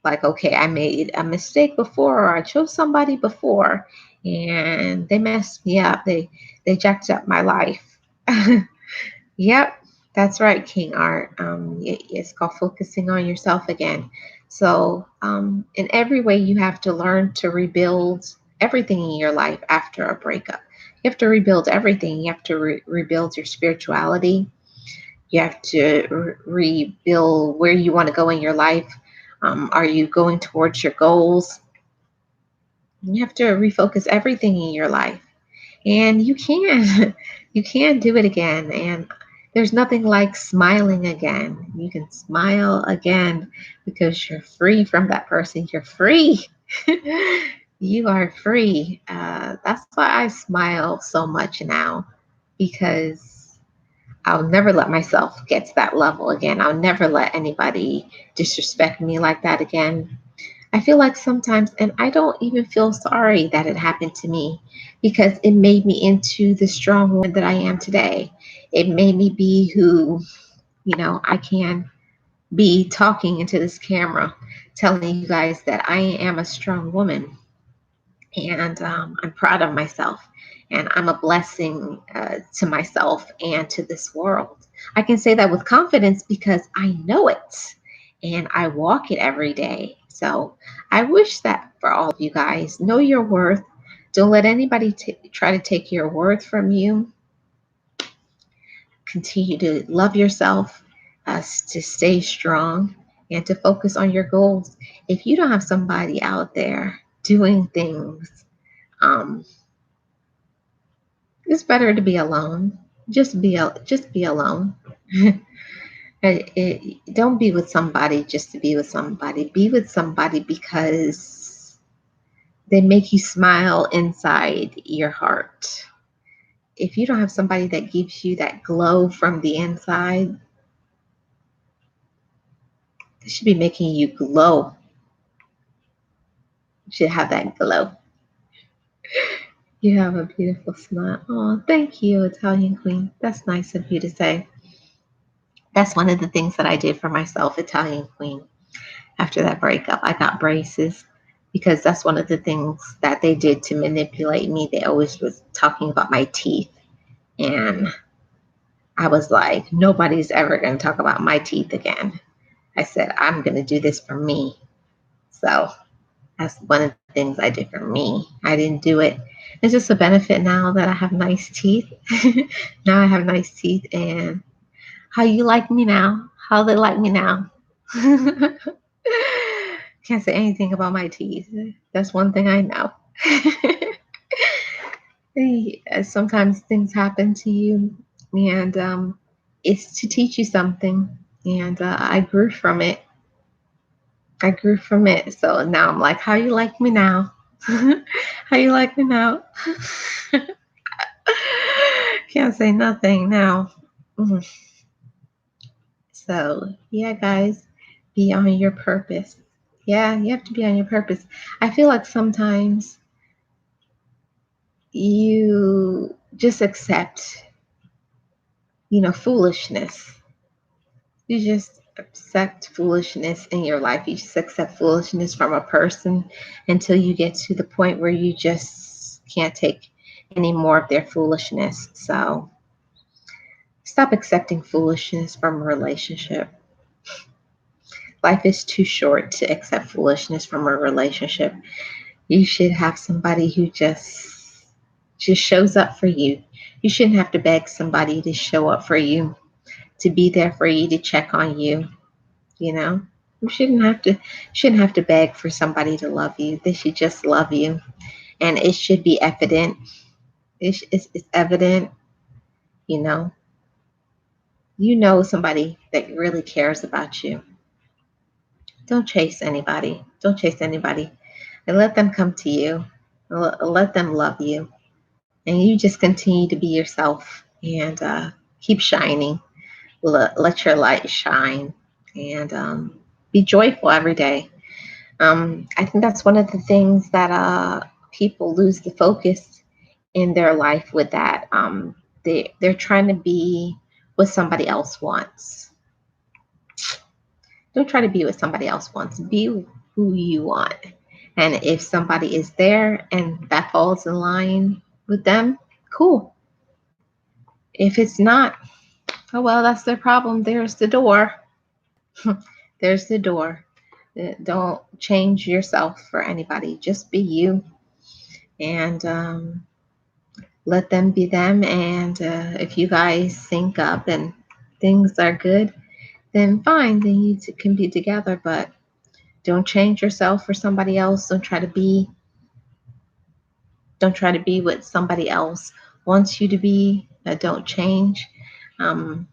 okay, I made a mistake before, or I chose somebody before, and they messed me up. They jacked up my life. Yep, that's right, King Art. It's called focusing on yourself again. So, in every way, you have to learn to rebuild everything in your life after a breakup. You have to rebuild everything. You have to rebuild your spirituality. You have to rebuild where you want to go in your life. Are you going towards your goals? You have to refocus everything in your life. And you can, you can do it again. And there's nothing like smiling again. You can smile again because you're free from that person. You're free. You are free. That's why I smile so much now, because I'll never let myself get to that level again. I'll never let anybody disrespect me like that again. I feel like sometimes, and I don't even feel sorry that it happened to me, because it made me into the strong woman that I am today. It made me be who, I can be, talking into this camera, telling you guys that I am a strong woman. And I'm proud of myself. And I'm a blessing to myself and to this world. I can say that with confidence because I know it and I walk it every day. So I wish that for all of you guys, know your worth. Don't let anybody try to take your worth from you. Continue to love yourself, to stay strong, and to focus on your goals. If you don't have somebody out there doing things, um, it's better to be alone. Just be alone. Don't be with somebody just to be with somebody. Be with somebody because they make you smile inside your heart. If you don't have somebody that gives you that glow from the inside, they should be making you glow. You should have that glow. You have a beautiful smile. Oh, thank you, Italian Queen. That's nice of you to say. That's one of the things that I did for myself, Italian Queen. After that breakup, I got braces because that's one of the things that they did to manipulate me. They always was talking about my teeth. And I was like, nobody's ever going to talk about my teeth again. I said, I'm going to do this for me. So that's one of the things I did for me. I didn't do it. It's just a benefit now that I have nice teeth. Now I have nice teeth. And how you like me now? How they like me now? Can't say anything about my teeth. That's one thing I know. Sometimes things happen to you, and it's to teach you something. And I grew from it. I grew from it. So now I'm like, how you like me now? How you like me now? Can't say nothing now. Mhm. So, yeah, guys, be on your purpose. Yeah, you have to be on your purpose. I feel like sometimes you just accept, foolishness. You just accept foolishness in your life. You just accept foolishness from a person until you get to the point where you just can't take any more of their foolishness. So stop accepting foolishness from a relationship. Life is too short to accept foolishness from a relationship. You should have somebody who just shows up for you. You shouldn't have to beg somebody to show up for you, to be there for you, to check on you. You know, you shouldn't have to beg for somebody to love you. They should just love you, and it should be evident. It's evident. You know, somebody that really cares about you. Don't chase anybody. Don't chase anybody, and let them come to you. Let them love you, and you just continue to be yourself and keep shining. Let your light shine, and be joyful every day. I think that's one of the things that people lose the focus in their life with that. They're trying to be what somebody else wants. Don't try to be what somebody else wants. Be who you want. And if somebody is there and that falls in line with them, cool. If it's not, oh well, that's their problem. There's the door. There's the door. Don't change yourself for anybody. Just be you, and let them be them. And if you guys sync up and things are good, then fine. Then you can be together. But don't change yourself for somebody else. Don't try to be Don't try to be what somebody else wants you to be. Don't change. Um,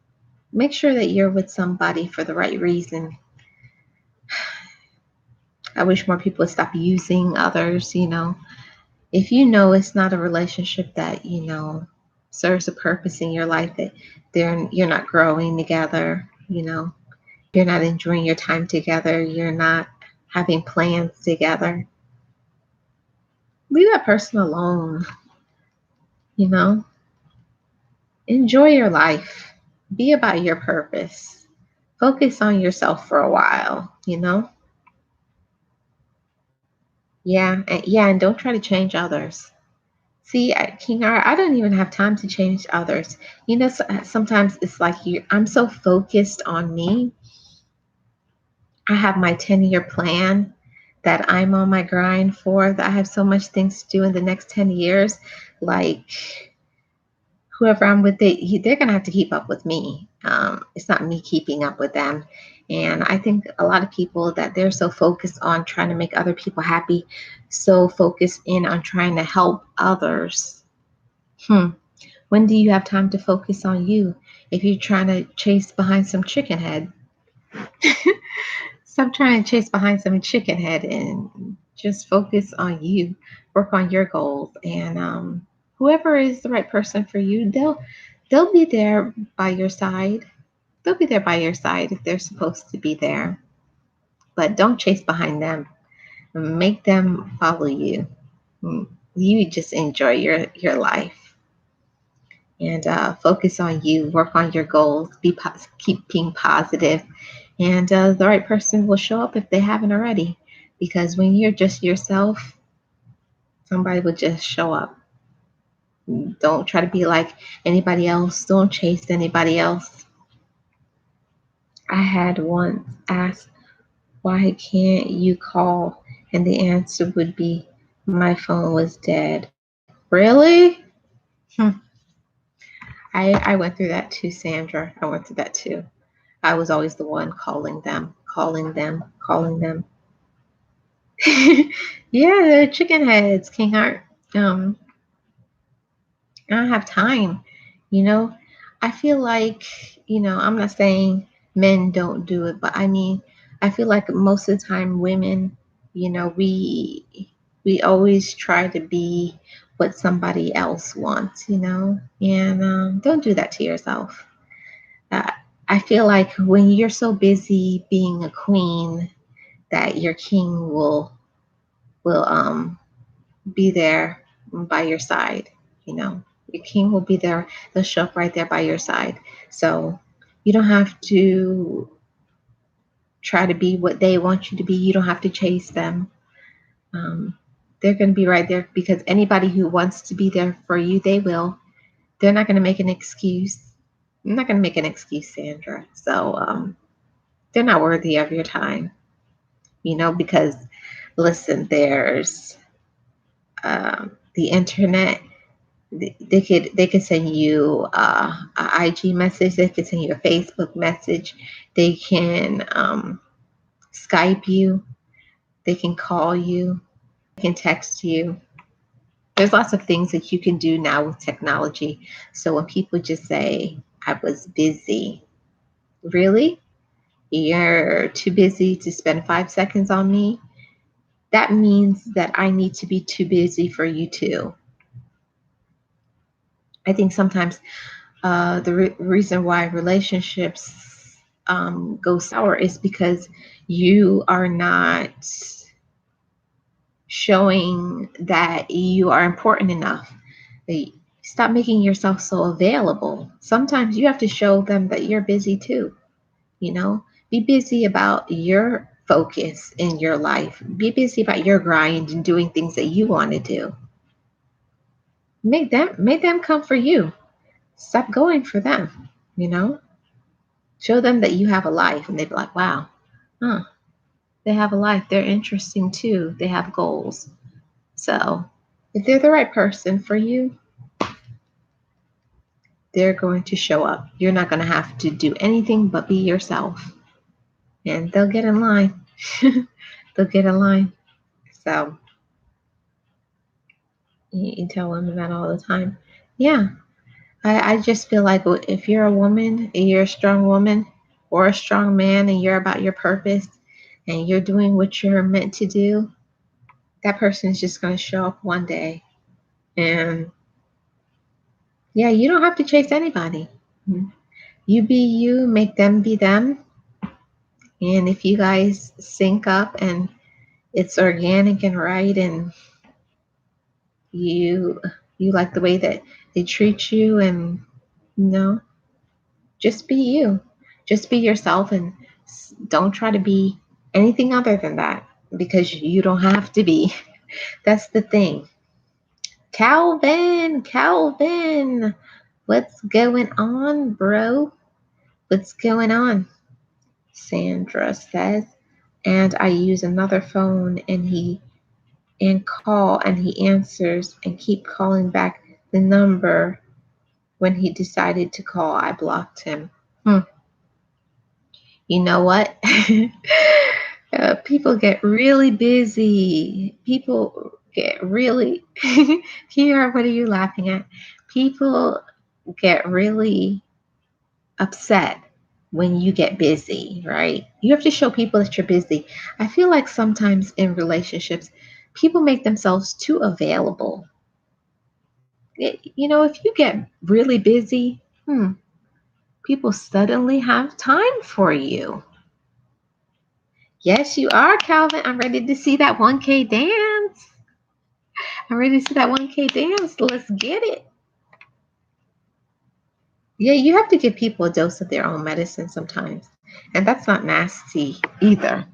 Make sure that you're with somebody for the right reason. I wish more people would stop using others, If you know it's not a relationship that, serves a purpose in your life, that you're not growing together, you're not enjoying your time together, you're not having plans together, leave that person alone, you know. Enjoy your life. Be about your purpose. Focus on yourself for a while. Yeah, and don't try to change others. See, King R, I don't even have time to change others. Sometimes it's like I'm so focused on me. I have my 10-year plan that I'm on my grind for, that I have so much things to do in the next 10 years. Like, whoever I'm with, they're going to have to keep up with me. It's not me keeping up with them. And I think a lot of people, that they're so focused on trying to make other people happy, so focused in on trying to help others. When do you have time to focus on you if you're trying to chase behind some chicken head? Stop trying to chase behind some chicken head and just focus on you. Work on your goals, and whoever is the right person for you, they'll be there by your side. They'll be there by your side if they're supposed to be there. But don't chase behind them. Make them follow you. You just enjoy your life, and focus on you. Work on your goals. Keep being positive, and the right person will show up if they haven't already. Because when you're just yourself, somebody will just show up. Don't try to be like anybody else. Don't chase anybody else. I had once asked, why can't you call? And the answer would be, my phone was dead. Really? Hmm. I went through that too, Sandra. I went through that too. I was always the one calling them, calling them, calling them. Yeah, they're chicken heads, King Heart. I don't have time. You know, I feel like, I'm not saying men don't do it, but I mean, I feel like most of the time women, we always try to be what somebody else wants. And don't do that to yourself. Uh, I feel like when you're so busy being a queen, that your king will be there by your side. Your king will be there. They'll show up right there by your side. So you don't have to try to be what they want you to be. You don't have to chase them. um, they're going to be right there, because anybody who wants to be there for you, they will. They're not going to make an excuse. I'm not going to make an excuse, Sandra. So they're not worthy of your time, because listen, there's the internet. They could send you a IG message. They could send you a Facebook message. They can Skype you. They can call you. They can text you. There's lots of things that you can do now with technology. So when people just say, I was busy, really? You're too busy to spend 5 seconds on me? That means that I need to be too busy for you too. I think sometimes the reason why relationships go sour is because you are not showing that you are important enough. Stop making yourself so available. Sometimes you have to show them that you're busy too. Be busy about your focus in your life. Be busy about your grind and doing things that you want to do. Make them come for you. Stop going for them. You know Show them that you have a life, and they'd be like, wow, huh, they have a life. They're interesting too. They have goals. So if they're the right person for you, they're going to show up. You're not going to have to do anything but be yourself, and they'll get in line. They'll get in line. So You tell women that all the time. Yeah, I just feel like if you're a woman, and you're a strong woman, or a strong man, and you're about your purpose, and you're doing what you're meant to do, that person is just going to show up one day. And yeah, you don't have to chase anybody. You be you, make them be them. And if you guys sync up and it's organic and right, and you you like the way that they treat you, and you know, just be you. Just be yourself, and don't try to be anything other than that, because you don't have to be. That's the thing. Calvin, what's going on, bro? What's going on? Sandra says, and I use another phone and call, and he answers and keep calling back the number. When he decided to call, I blocked him. You know what? People get really busy. People get really here. What are you laughing at? People get really upset when you get busy, right? You have to show people that you're busy. I feel like sometimes in relationships, people make themselves too available. If you get really busy, people suddenly have time for you. Yes, you are, Calvin. I'm ready to see that 1K dance. I'm ready to see that 1K dance. Let's get it. Yeah, you have to give people a dose of their own medicine sometimes. And that's not nasty either.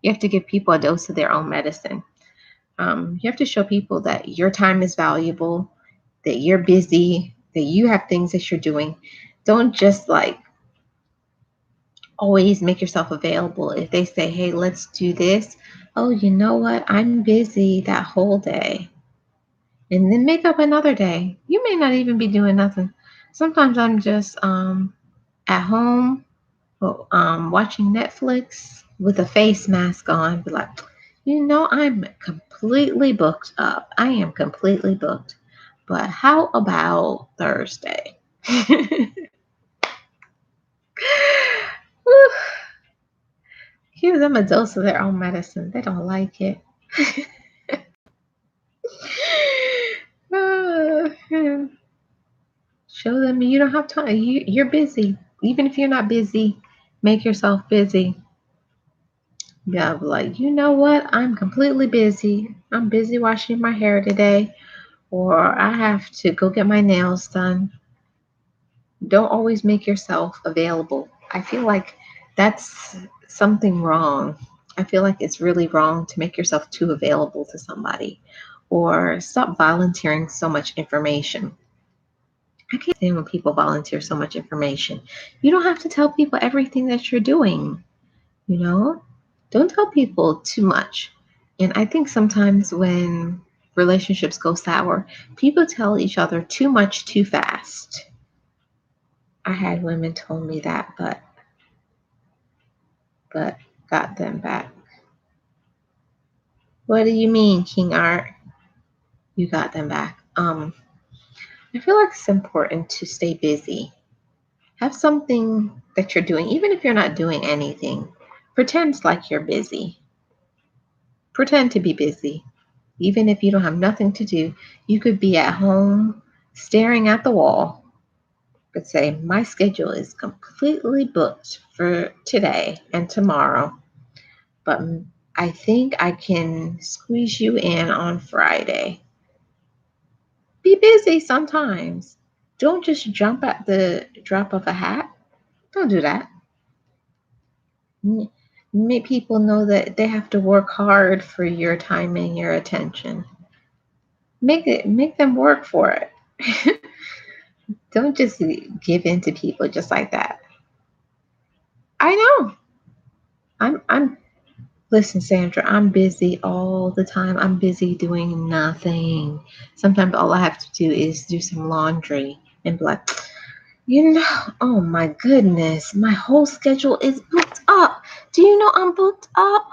You have to give people a dose of their own medicine. You have to show people that your time is valuable, that you're busy, that you have things that you're doing. Don't just like always make yourself available. If they say, hey, let's do this. Oh, you know what? I'm busy that whole day. And then make up another day. You may not even be doing nothing. Sometimes I'm just at home watching Netflix with a face mask on. Be like, I'm completely booked up. I am completely booked. But how about Thursday? Give them a dose of their own medicine. They don't like it. Show them you don't have time. You're busy. Even if you're not busy, make yourself busy. Yeah, like, you know what? I'm completely busy. I'm busy washing my hair today, or I have to go get my nails done. Don't always make yourself available. I feel like that's something wrong. I feel like it's really wrong to make yourself too available to somebody, or stop volunteering so much information. I can't stand when people volunteer so much information. You don't have to tell people everything that you're doing, you know? Don't tell people too much. And I think sometimes when relationships go sour, people tell each other too much too fast. I had women told me that, but got them back. What do you mean, King Art? You got them back. I feel like it's important to stay busy. Have something that you're doing, even if you're not doing anything. Pretend like you're busy. Pretend to be busy. Even if you don't have nothing to do, you could be at home staring at the wall, but say, my schedule is completely booked for today and tomorrow, but I think I can squeeze you in on Friday. Be busy sometimes. Don't just jump at the drop of a hat. Don't do that. Make people know that they have to work hard for your time and your attention. Make them work for it. Don't just give in to people just like that. I know. I'm listen, Sandra, I'm busy all the time. I'm busy doing nothing. Sometimes all I have to do is do some laundry and be like, oh my goodness, my whole schedule is booked up. Do you know I'm booked up?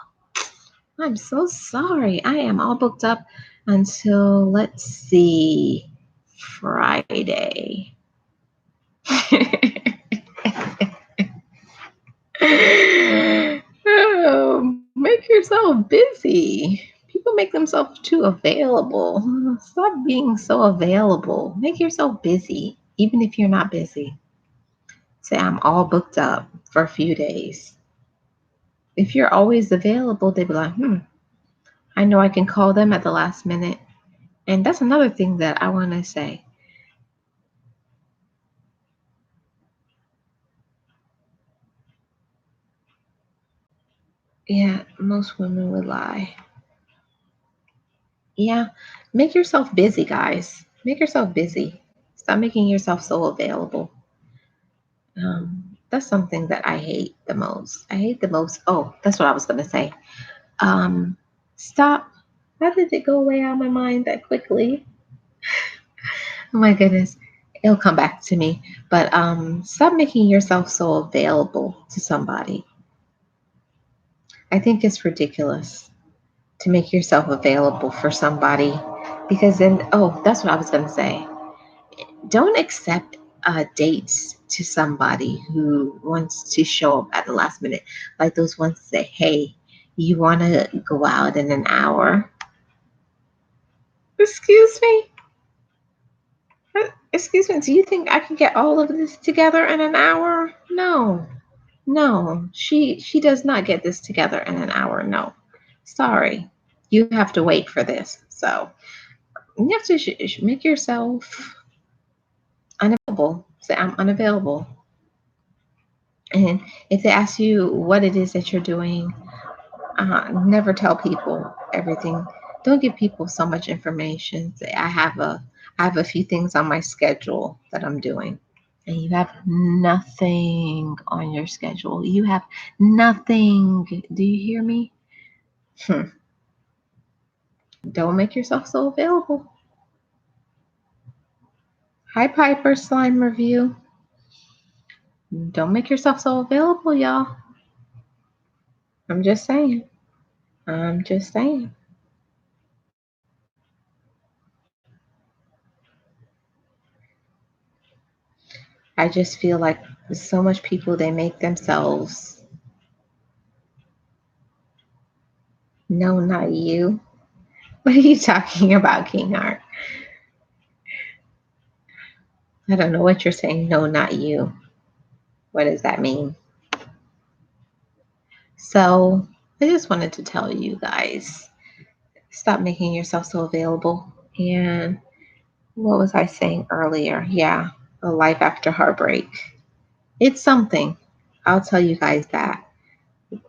I'm so sorry. I am all booked up. until, let's see, Friday. Oh, make yourself busy. People make themselves too available. Stop being so available. Make yourself busy, even if you're not busy. Say, I'm all booked up for a few days. If you're always available, they'd be like, I know I can call them at the last minute. And that's another thing that I want to say. Yeah, most women would lie. Yeah, make yourself busy, guys. Make yourself busy. Stop making yourself so available. That's something that I hate the most. I hate the most. Oh, that's what I was going to say. Um, stop. How did it go away out of my mind that quickly? Oh my goodness. It'll come back to me. But stop making yourself so available to somebody. I think it's ridiculous to make yourself available for somebody because then, oh, that's what I was going to say. Don't accept dates to somebody who wants to show up at the last minute. Like those ones that say, hey, you want to go out in an hour? Excuse me? Excuse me, do you think I can get all of this together in an hour? No. No. She does not get this together in an hour. No. Sorry. You have to wait for this. So you have to make yourself unavailable. Say, I'm unavailable. And if they ask you what it is that you're doing, never tell people everything. Don't give people so much information. Say, I have a few things on my schedule that I'm doing. And you have nothing on your schedule. You have nothing. Do you hear me? Hmm. Don't make yourself so available. Hi, Piper Slime Review. Don't make yourself so available, y'all. I'm just saying. I'm just saying. I just feel like so much people, they make themselves, no, not you. What are you talking about, King Art? I don't know what you're saying. No, not you. What does that mean? So I just wanted to tell you guys, stop making yourself so available. And what was I saying earlier? Yeah, a life after heartbreak. It's something. I'll tell you guys that.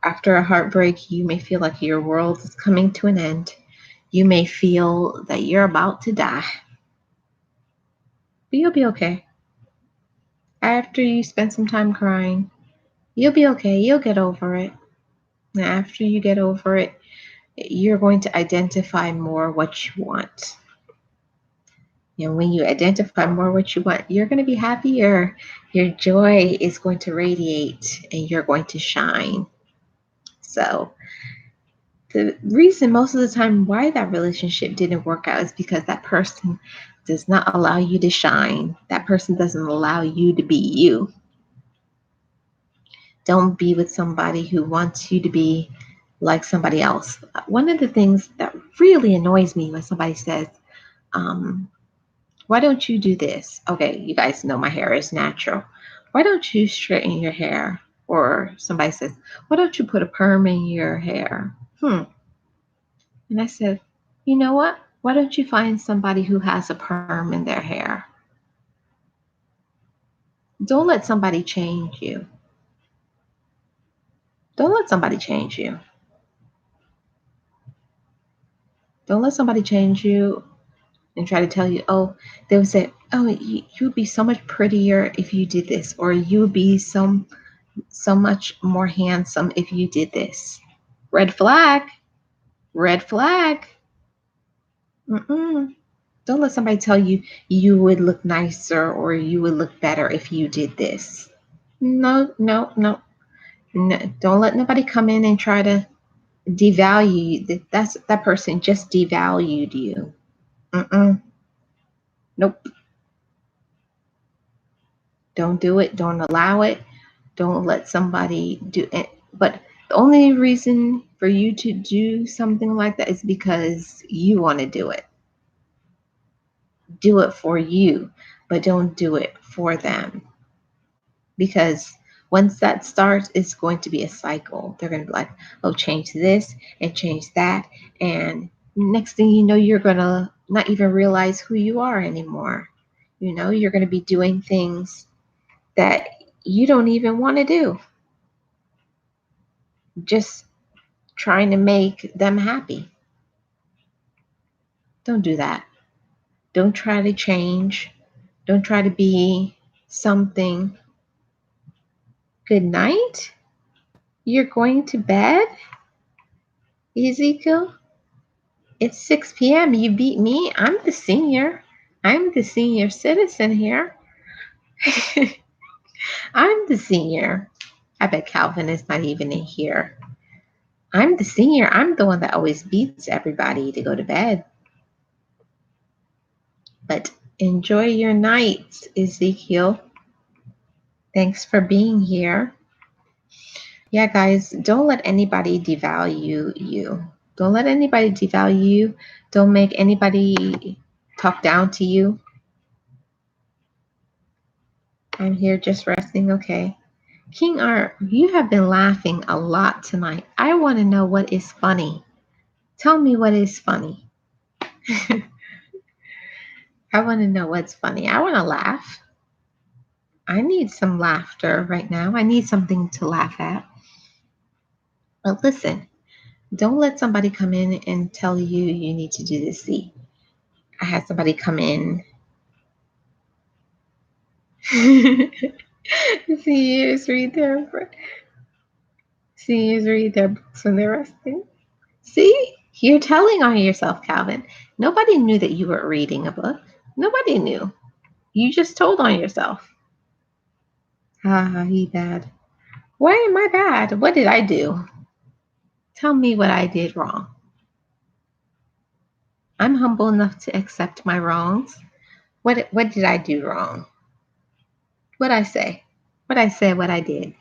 After a heartbreak, you may feel like your world is coming to an end. You may feel that you're about to die, but you'll be okay. After you spend some time crying, you'll be okay. You'll get over it. And after you get over it, you're going to identify more what you want. And when you identify more what you want, you're going to be happier. Your joy is going to radiate and you're going to shine. So, the reason most of the time why that relationship didn't work out is because that person does not allow you to shine. That person doesn't allow you to be you. Don't be with somebody who wants you to be like somebody else. One of the things that really annoys me when somebody says, um, why don't you do this? Okay, you guys know my hair is natural. Why don't you straighten your hair? Or somebody says, why don't you put a perm in your hair? And I said, you know what? Why don't you find somebody who has a perm in their hair? Don't let somebody change you. Don't let somebody change you. Don't let somebody change you and try to tell you, oh, they would say, oh, you'd be so much prettier if you did this, or you'd be so much more handsome if you did this. Red flag. Red flag. Mm-mm. Don't let somebody tell you you would look nicer or you would look better if you did this. No, no, no. No, don't let nobody come in and try to devalue that person just devalued you. Mm-mm. Nope. Don't do it. Don't allow it. Don't let somebody do it. But the only reason for you to do something like that is because you want to do it. Do it for you, but don't do it for them. Because once that starts, it's going to be a cycle. They're going to be like, oh, change this and change that. And next thing you know, you're going to not even realize who you are anymore. You're going to be doing things that you don't even want to do, just trying to make them happy. Don't do that. Don't try to change. Don't try to be something. Good night. You're going to bed, Ezekiel? It's 6 p.m. You beat me. I'm the senior. I'm the senior citizen here. I'm the senior. I bet Calvin is not even in here. I'm the senior. I'm the one that always beats everybody to go to bed. But enjoy your night, Ezekiel. Thanks for being here. Yeah, guys, don't let anybody devalue you. Don't let anybody devalue you. Don't make anybody talk down to you. I'm here just resting. Okay. King Art, you have been laughing a lot tonight. I want to know what is funny. Tell me what is funny. I want to know what's funny. I want to laugh. I need some laughter right now. I need something to laugh at. But listen, don't let somebody come in and tell you you need to do this. See, I had somebody come in. Seniors read their books when they're resting. See, you're telling on yourself, Calvin. Nobody knew that you were reading a book. Nobody knew. You just told on yourself. He bad. Why am I bad? What did I do? Tell me what I did wrong. I'm humble enough to accept my wrongs. What did I do wrong? What I say? What I said, what I did.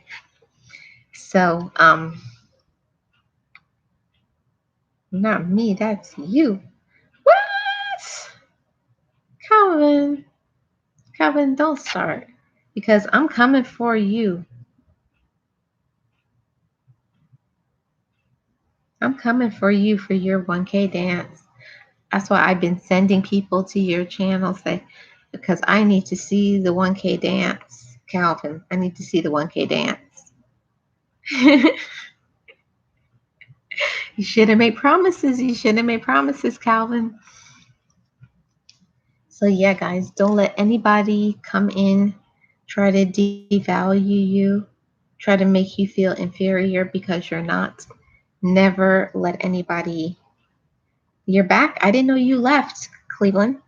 So, not me, that's you. What? Calvin. Calvin, don't start. Because I'm coming for you. I'm coming for you for your 1K dance. That's why I've been sending people to your channel because I need to see the 1K dance. Calvin, I need to see the 1K dance. You shouldn't make promises. You shouldn't make promises, Calvin. So yeah, guys, don't let anybody come in, try to devalue you, try to make you feel inferior because you're not. Never let anybody. You're back. I didn't know you left, Cleveland.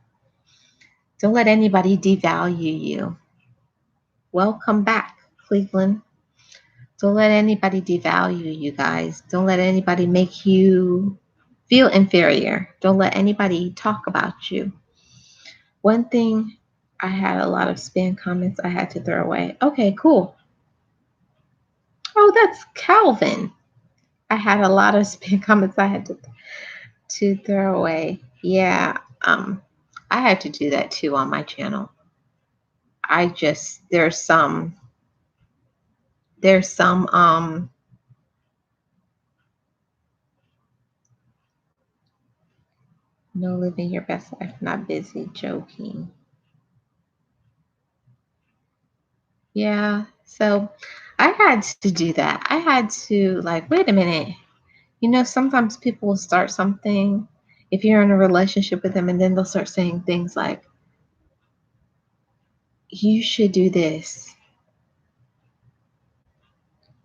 Don't let anybody devalue you. Welcome back, Cleveland. Don't let anybody devalue you guys. Don't let anybody make you feel inferior. Don't let anybody talk about you. One thing, I had a lot of spam comments I had to throw away. Okay, cool. Oh, that's Calvin. I had a lot of spam comments I had to throw away. Yeah, I had to do that too on my channel. There's some no, living your best life, not busy, joking. Yeah, so I had to do that. I had to, like, wait a minute. Sometimes people will start something if you're in a relationship with them, and then they'll start saying things like, you should do this.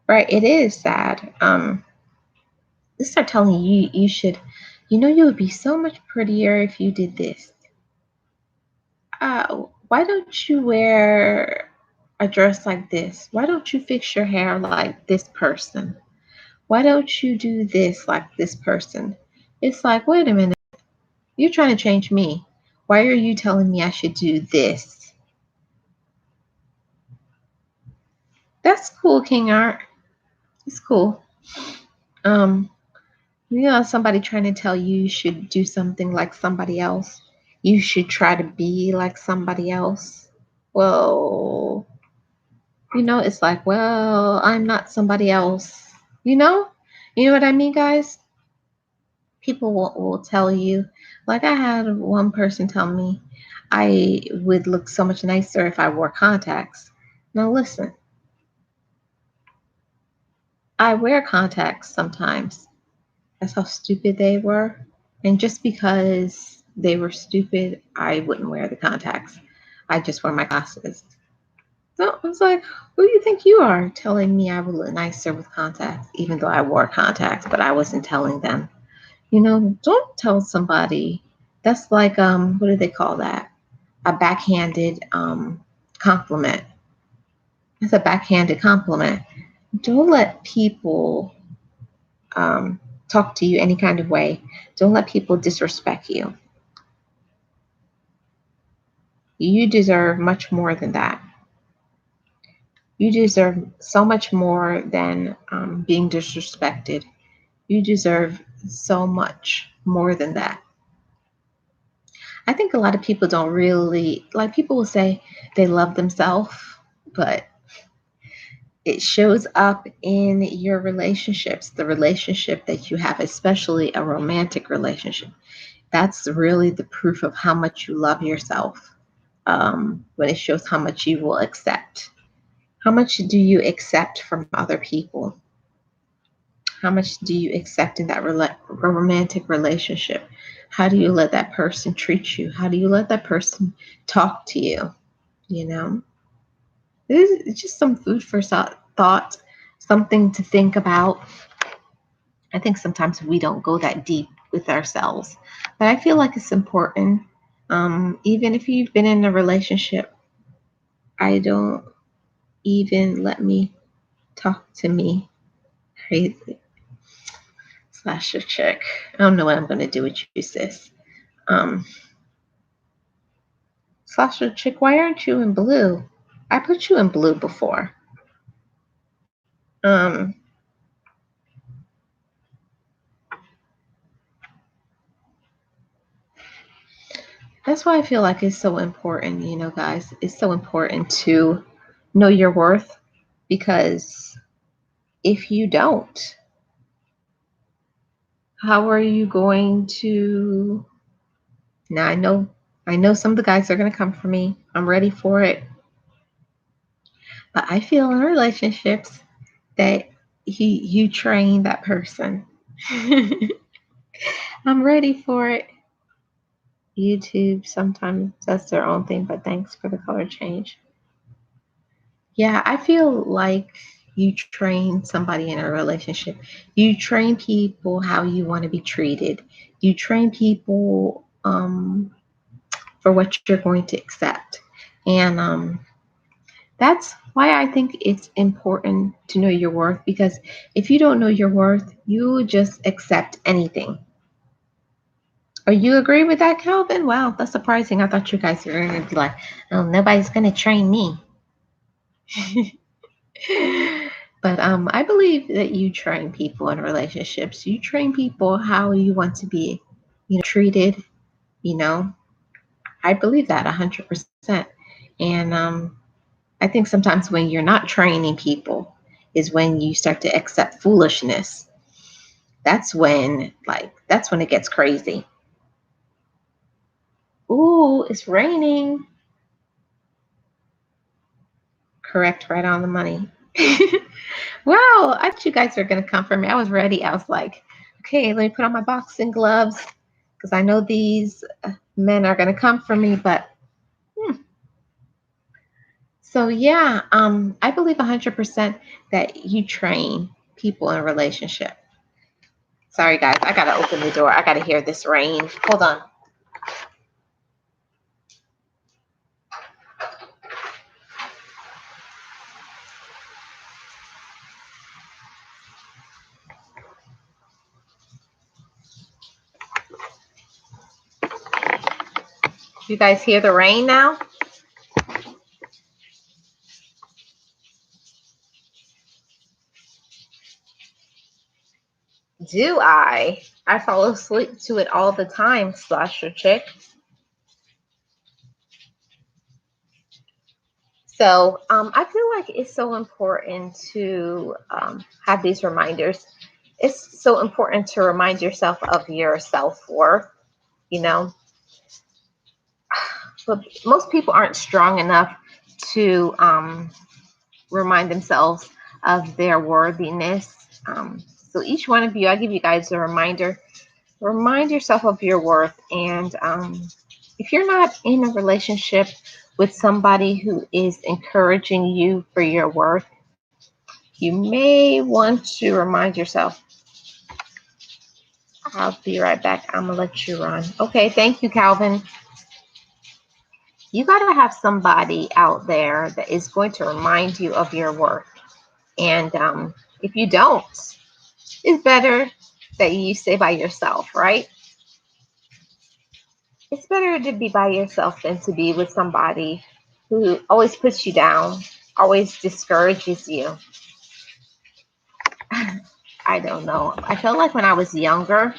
Right? It is sad. They start telling you should, you would be so much prettier if you did this. Why don't you wear a dress like this? Why don't you fix your hair like this person? Why don't you do this like this person? It's like, wait a minute, you're trying to change me. Why are you telling me I should do this? That's cool, King Art. It's cool. Um, somebody trying to tell you should do something like somebody else. You should try to be like somebody else. Well, it's like, well, I'm not somebody else. You know? You know what I mean, guys? People will tell you. Like I had one person tell me I would look so much nicer if I wore contacts. Now listen, I wear contacts sometimes. That's how stupid they were. And just because they were stupid, I wouldn't wear the contacts. I just wear my glasses. So I was like, who do you think you are telling me I would look nicer with contacts, even though I wore contacts, but I wasn't telling them. Don't tell somebody. That's like what do they call that? A backhanded compliment. It's a backhanded compliment. Don't let people talk to you any kind of way. Don't let people disrespect you. You deserve much more than that. You deserve so much more than being disrespected. You deserve so much more than that. I think a lot of people don't really, like, people will say they love themselves, but it shows up in your relationships, the relationship that you have, especially a romantic relationship. That's really the proof of how much you love yourself, when it shows how much you will accept. How much do you accept from other people? How much do you accept in that romantic relationship? How do you let that person treat you? How do you let that person talk to you? You know, it's just some food for thought, something to think about. I think sometimes we don't go that deep with ourselves, but I feel like it's important. Even if you've been in a relationship, I don't even let me talk to me crazy. Slash a chick. I don't know what I'm going to do with you, sis. Um, Slash a chick, why aren't you in blue? I put you in blue before. Um, that's why I feel like it's so important, guys. It's so important to know your worth, because if you don't, how are you going to? Now I know some of the guys are going to come for me. I'm ready for it. But I feel in relationships that you train that person. I'm ready for it. YouTube sometimes does their own thing, but thanks for the color change. Yeah, I feel like you train somebody in a relationship. You train people how you want to be treated. You train people for what you're going to accept. And that's why I think it's important to know your worth, because if you don't know your worth, you just accept anything. Or you agree with that, Calvin? Wow, that's surprising. I thought you guys were going to be like, oh, nobody's going to train me. But I believe that you train people in relationships. You train people how you want to be, treated. You know, I believe that 100%. And I think sometimes when you're not training people is when you start to accept foolishness. That's when it gets crazy. Ooh, it's raining. Correct, right on the money. Wow, I thought you guys were going to come for me. I was ready. I was like, okay, let me put on my boxing gloves, because I know these men are going to come for me. But so yeah, I believe 100% that you train people in a relationship. Sorry, guys, I got to open the door. I got to hear this rain. Hold on. You guys hear the rain now? Do I? I fall asleep to it all the time, Slasher Chick. So I feel like it's so important to have these reminders. It's so important to remind yourself of your self-worth, you know. But most people aren't strong enough to remind themselves of their worthiness. So each one of you, I give you guys a reminder. Remind yourself of your worth. And if you're not in a relationship with somebody who is encouraging you for your worth, you may want to remind yourself. I'll be right back. I'm going to let you run. Okay, thank you, Calvin. You got to have somebody out there that is going to remind you of your worth. And if you don't, it's better that you stay by yourself, right? It's better to be by yourself than to be with somebody who always puts you down, always discourages you. I don't know. I felt like when I was younger,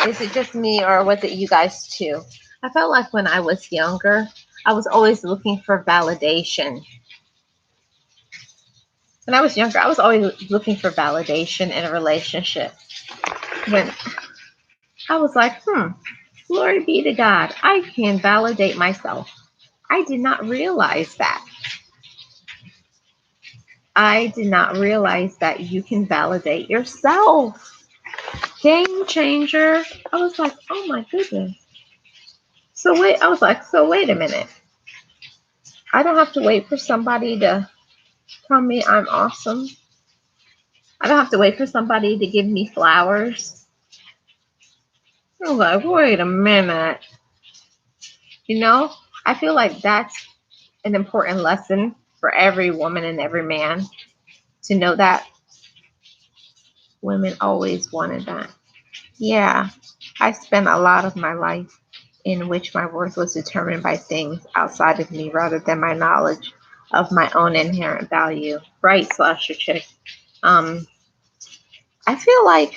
is it just me or was it you guys too? I felt like when I was younger, I was always looking for validation. When I was younger, I was always looking for validation in a relationship. When I was like, glory be to God, I can validate myself. I did not realize that. I did not realize that you can validate yourself. Game changer. I was like, oh my goodness. So wait a minute. I don't have to wait for somebody to tell me I'm awesome. I don't have to wait for somebody to give me flowers. I was like, wait a minute. You know, I feel like that's an important lesson for every woman and every man to know that women always wanted that. Yeah, I spent a lot of my life in which my worth was determined by things outside of me rather than my knowledge of my own inherent value. Right, Slasher Chick. I feel like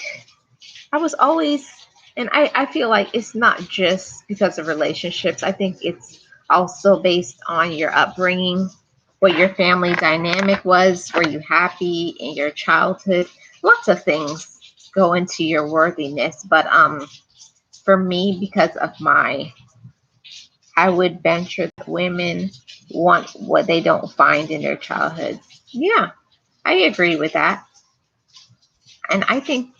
I was always, and I feel like it's not just because of relationships. I think it's also based on your upbringing, what your family dynamic was, were you happy in your childhood? Lots of things go into your worthiness. But for me, because of I would venture that women want what they don't find in their childhood. Yeah, I agree with that. And I think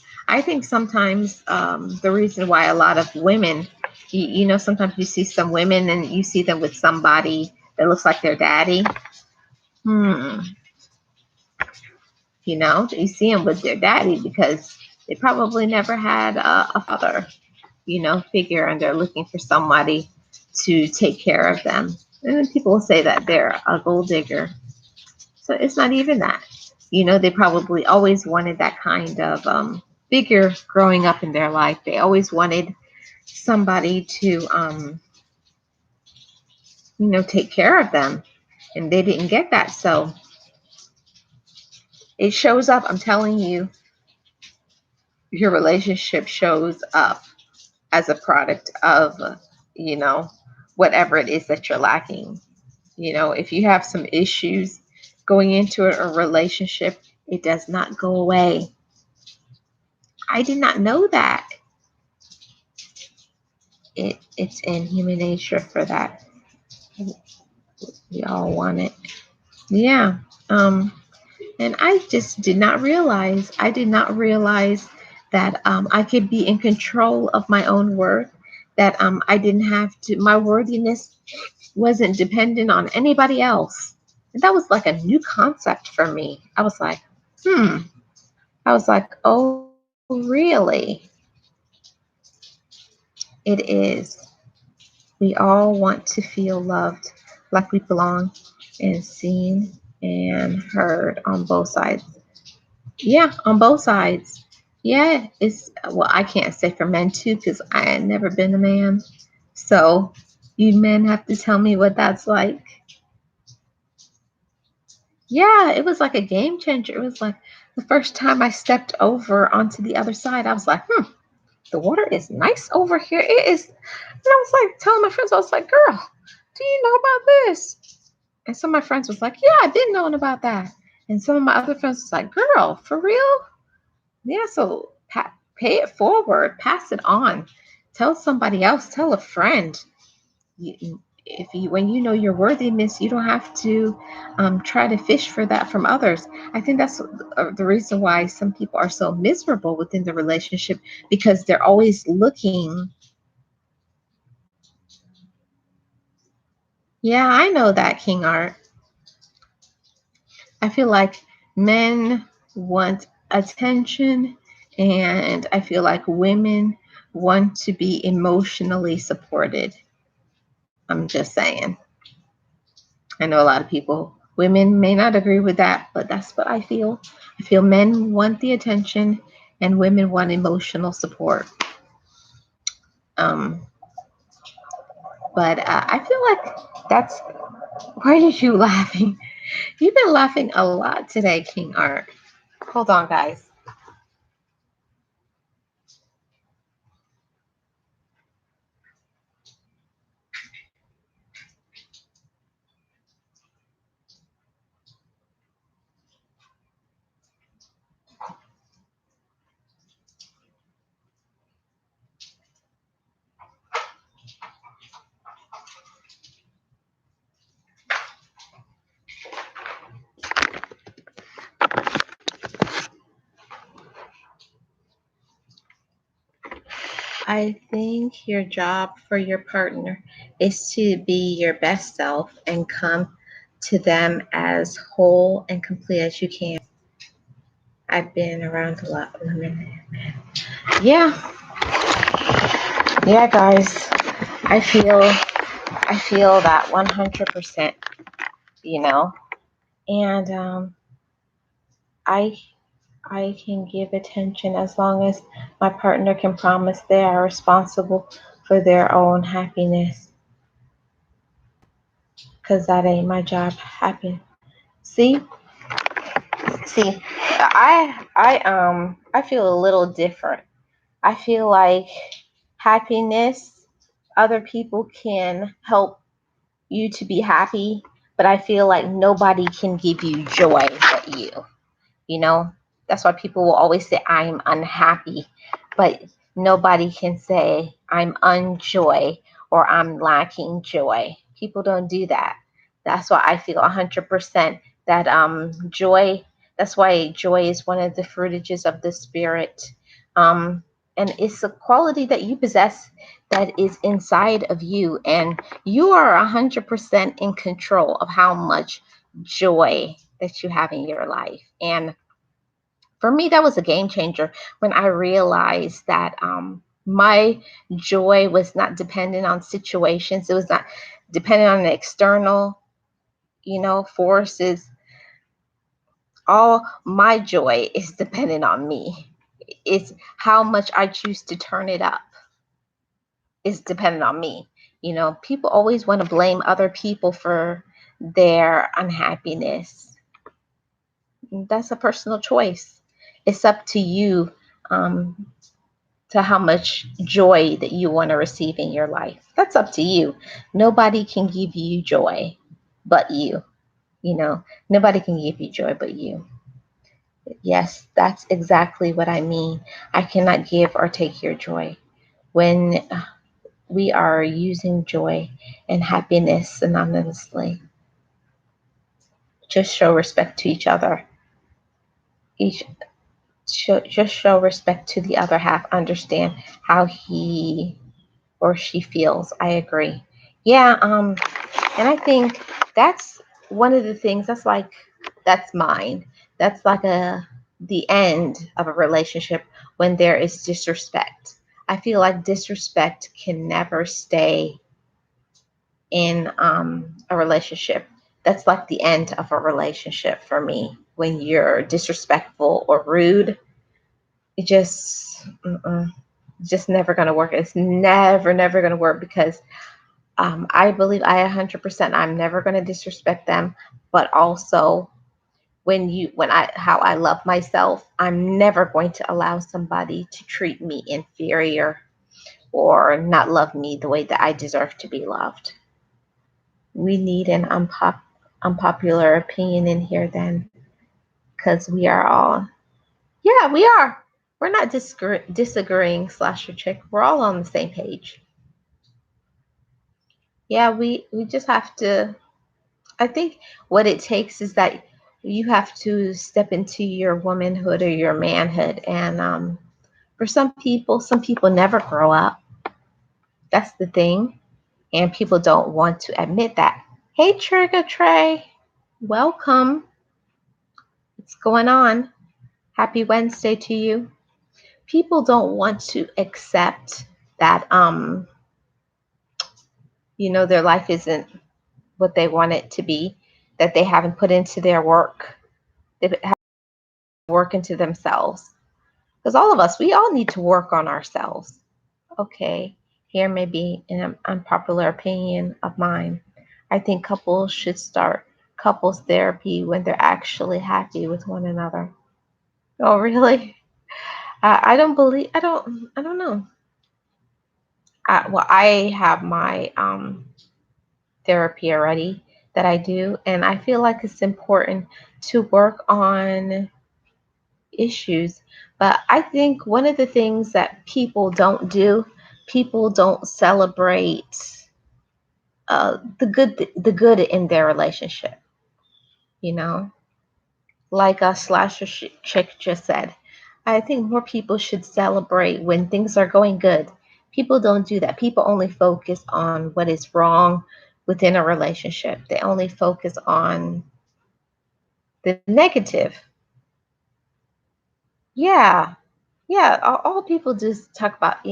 sometimes the reason why a lot of women, sometimes you see some women and you see them with somebody that looks like their daddy. Hmm. You see them with their daddy because they probably never had a father, figure, and they're looking for somebody to take care of them. And then people will say that they're a gold digger. So it's not even that. They probably always wanted that kind of figure growing up in their life. They always wanted somebody to, take care of them. And they didn't get that. So it shows up. I'm telling you, your relationship shows up as a product of, you know, whatever it is that you're lacking. If you have some issues going into a relationship, it does not go away. I did not know that. It's in human nature for that. We all want it. Yeah. And I just did not realize. I did not realize that I could be in control of my own worth. That I didn't have to. My worthiness wasn't dependent on anybody else. And that was like a new concept for me. I was like, I was like, oh, really? It is. We all want to feel loved, like we belong, and seen and heard on both sides. Yeah, on both sides. Yeah, I can't say for men too, because I had never been a man. So you men have to tell me what that's like. Yeah, it was like a game changer. It was like the first time I stepped over onto the other side, I was like, the water is nice over here. It is. And I was like telling my friends, I was like, girl, do you know about this? And some of my friends was like, yeah, I didn't know about that. And some of my other friends was like, girl, for real? Yeah, so pay it forward, pass it on. Tell somebody else, tell a friend. If you when you know your worthiness, you don't have to try to fish for that from others. I think that's the reason why some people are so miserable within the relationship, because they're always looking. Yeah, I know that, King Art. I feel like men want attention, and I feel like women want to be emotionally supported. I'm just saying. I know a lot of people, women may not agree with that, but that's what I feel. I feel men want the attention and women want emotional support. Um, but I feel like that's, why are you laughing? You've been laughing a lot today, King Art. Hold on, guys. I think your job for your partner is to be your best self and come to them as whole and complete as you can. I've been around a lot. Yeah, yeah, guys. I feel that 100%. You know, and I I can give attention as long as my partner can promise they are responsible for their own happiness, because that ain't my job. Happy. See, see, I feel a little different. I feel like happiness, other people can help you to be happy, but I feel like nobody can give you joy but you. You know, that's why people will always say, I'm unhappy, but nobody can say, I'm unjoy or I'm lacking joy. People don't do that. That's why I feel 100% that joy, that's why joy is one of the fruitages of the Spirit. Um, and it's a quality that you possess that is inside of you. And you are 100% in control of how much joy that you have in your life. And for me, that was a game changer when I realized that my joy was not dependent on situations. It was not dependent on the external, forces. All my joy is dependent on me. It's how much I choose to turn it up is dependent on me. People always want to blame other people for their unhappiness. That's a personal choice. It's up to you, um, to how much joy that you want to receive in your life. That's up to you. Nobody can give you joy but you. Nobody can give you joy but you. Yes, that's exactly what I mean. I cannot give or take your joy. When we are using joy and happiness synonymously, just show respect to each other. Each just show respect to the other half. Understand how he or she feels. I agree. Yeah, and I think that's one of the things that's mine. That's like the end of a relationship, when there is disrespect. I feel like disrespect can never stay in a relationship. That's like the end of a relationship for me. When you're disrespectful or rude, it just, mm-mm. It's just never going to work. It's never going to work because I believe I 100%, I'm never going to disrespect them. But also, how I love myself, I'm never going to allow somebody to treat me inferior or not love me the way that I deserve to be loved. We need an unpopular opinion in here then, because we are all, yeah, we are. We're not disagreeing, Slasher Chick. We're all on the same page. Yeah, we just have to. I think what it takes is that you have to step into your womanhood or your manhood, and for some people never grow up. That's the thing, and people don't want to admit that. Hey, Trigger Trey, welcome. What's going on? Happy Wednesday to you. People don't want to accept that their life isn't what they want it to be, that they haven't put into their work. They have work into themselves. Because all of us, we all need to work on ourselves. Okay, here may be an unpopular opinion of mine. I think couples should start couples therapy when they're actually happy with one another. Oh, really? I don't believe. I don't know. Well, I have my therapy already that I do, and I feel like it's important to work on issues. But I think one of the things that people don't celebrate the good in their relationship. You know, like a chick just said. I think more people should celebrate when things are going good. People don't do that. People only focus on what is wrong within a relationship. They only focus on the negative. Yeah, yeah, all people just talk about,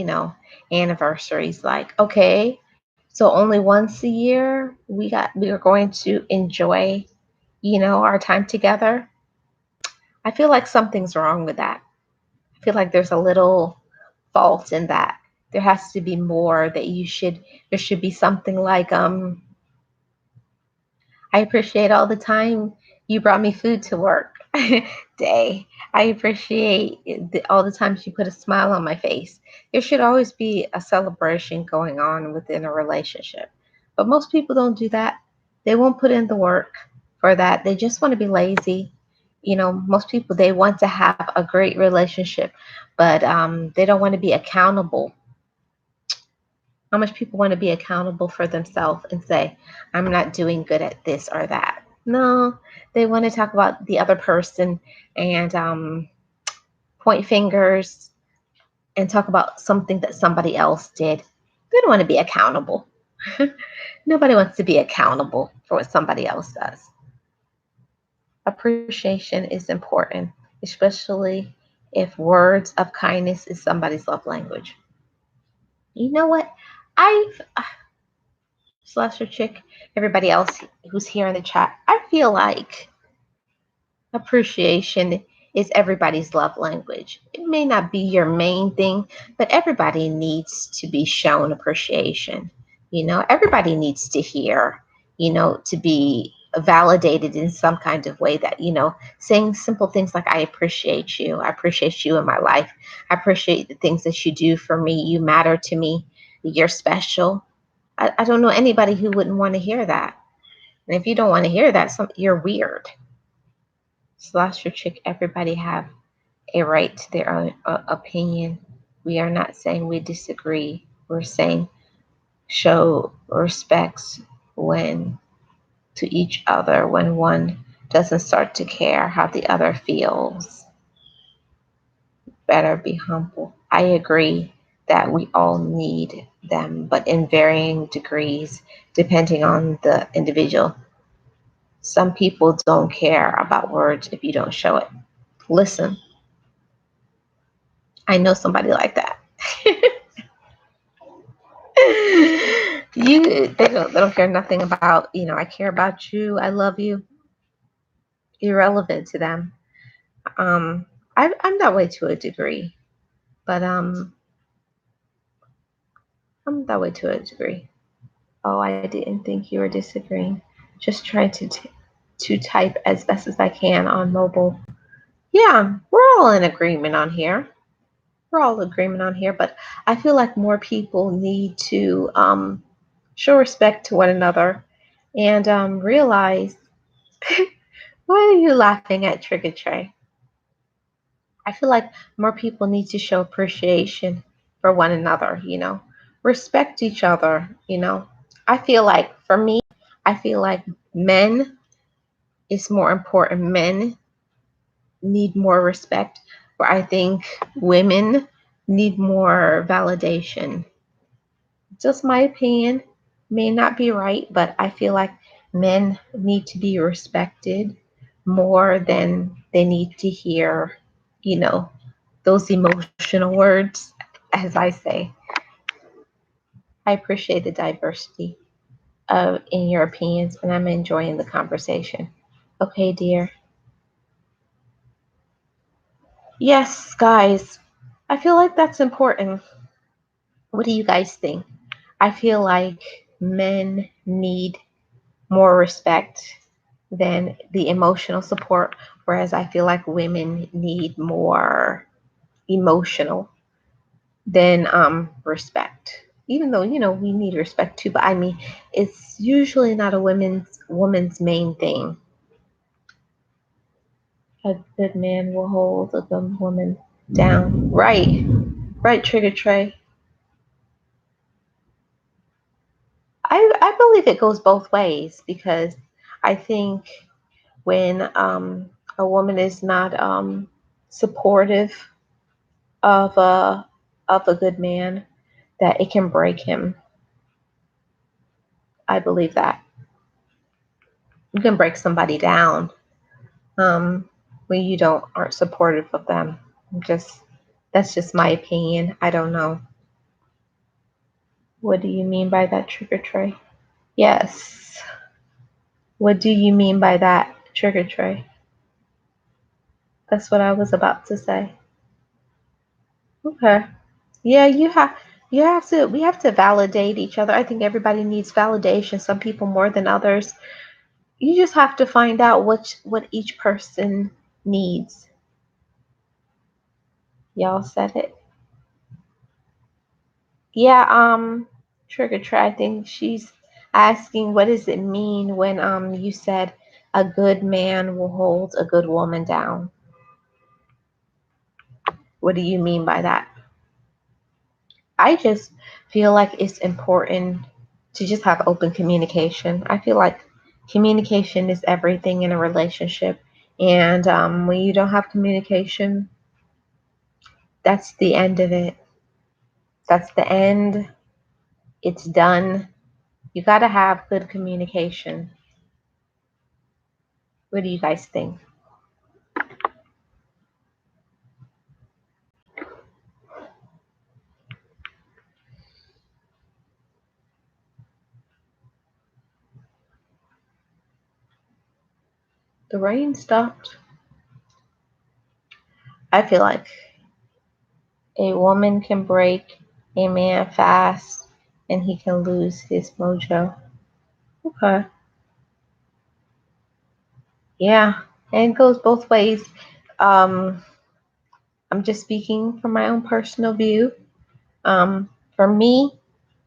anniversaries. Like, okay, so only once a year we are going to enjoy, our time together. I feel like something's wrong with that. I feel like there's a little fault in that. There has to be more that there should be something like I appreciate all the time you brought me food to work day. I appreciate all the times you put a smile on my face. There should always be a celebration going on within a relationship. But most people don't do that. They won't put in the work for that. They just want to be lazy. Most people, they want to have a great relationship, but they don't want to be accountable. How much people want to be accountable for themselves and say, I'm not doing good at this or that? No, they want to talk about the other person and point fingers and talk about something that somebody else did. They don't want to be accountable. Nobody wants to be accountable for what somebody else does. Appreciation is important, especially if words of kindness is somebody's love language. You know what? I've Slasher Chick, everybody else who's here in the chat, I feel like appreciation is everybody's love language. It may not be your main thing, but everybody needs to be shown appreciation. Everybody needs to hear, to be validated in some kind of way that, saying simple things like, I appreciate you. I appreciate you in my life. I appreciate the things that you do for me. You matter to me. You're special. I don't know anybody who wouldn't want to hear that. And if you don't want to hear that, you're weird. Slasher Chick, everybody have a right to their own opinion. We are not saying we disagree. We're saying show respects when to each other when one doesn't start to care how the other feels. Better be humble. I agree that we all need them, but in varying degrees, depending on the individual. Some people don't care about words if you don't show it. Listen, I know somebody like that. They don't care nothing about, I care about you, I love you. Irrelevant to them. I'm that way to a degree, but I'm that way to a degree. Oh, I didn't think you were disagreeing. Just trying to type as best as I can on mobile. Yeah, we're all in agreement on here. We're all in agreement on here, but I feel like more people need to show respect to one another and realize. Why are you laughing at Trigger Tray? I feel like more people need to show appreciation for one another, respect each other. I feel like for me, I feel like men is more important. Men need more respect, where I think women need more validation. Just my opinion, may not be right, but I feel like men need to be respected more than they need to hear, you know, those emotional words, as I say. I appreciate the diversity in your opinions, and I'm enjoying the conversation. Okay, dear. Yes, guys, I feel like that's important. What do you guys think? I feel like men need more respect than the emotional support, whereas I feel like women need more emotional than respect. Even though we need respect too, but I mean it's usually not a woman's main thing. A good man will hold a good woman down. Right, right, Trigger Trey. I believe it goes both ways because I think when a woman is not supportive of a good man, that it can break him. I believe that you can break somebody down when you don't aren't supportive of them. Just that's just my opinion. I don't know. What do you mean by that, Trigger Tray? Yes. What do you mean by that, Trigger Tray? That's what I was about to say. Okay. Yeah, you have to we have to validate each other. I think everybody needs validation, some people more than others. You just have to find out what each person needs. Y'all said it. Yeah, Trigger Try, I think she's asking what does it mean when you said a good man will hold a good woman down. What do you mean by that? I just feel like it's important to just have open communication. I feel like communication is everything in a relationship. And when you don't have communication, that's the end of it. That's the end. It's done. You got to have good communication. What do you guys think? The rain stopped. I feel like a woman can break a man fast and he can lose his mojo. Okay. Yeah. And it goes both ways. Um, I'm just speaking from my own personal view. For me,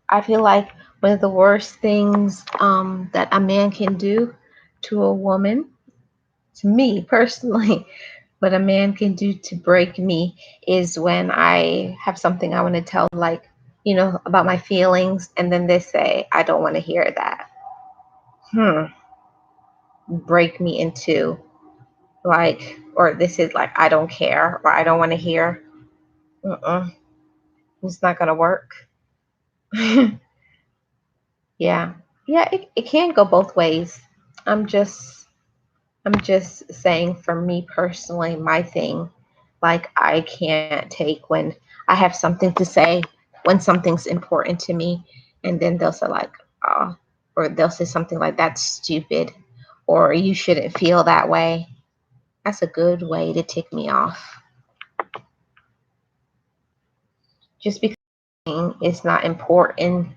I feel like one of the worst things that a man can do to a woman, to me personally, what a man can do to break me is when I have something I want to tell, like, about my feelings, and then they say, I don't want to hear that. Break me into like, or this is like, I don't care, or I don't want to hear. It's not going to work. Yeah. Yeah, it can go both ways. I'm just I'm just saying for me personally, my thing, like I can't take when I have something to say, when something's important to me, and then they'll say like, oh, or they'll say something like that's stupid, or you shouldn't feel that way. That's a good way to tick me off. Just because is not important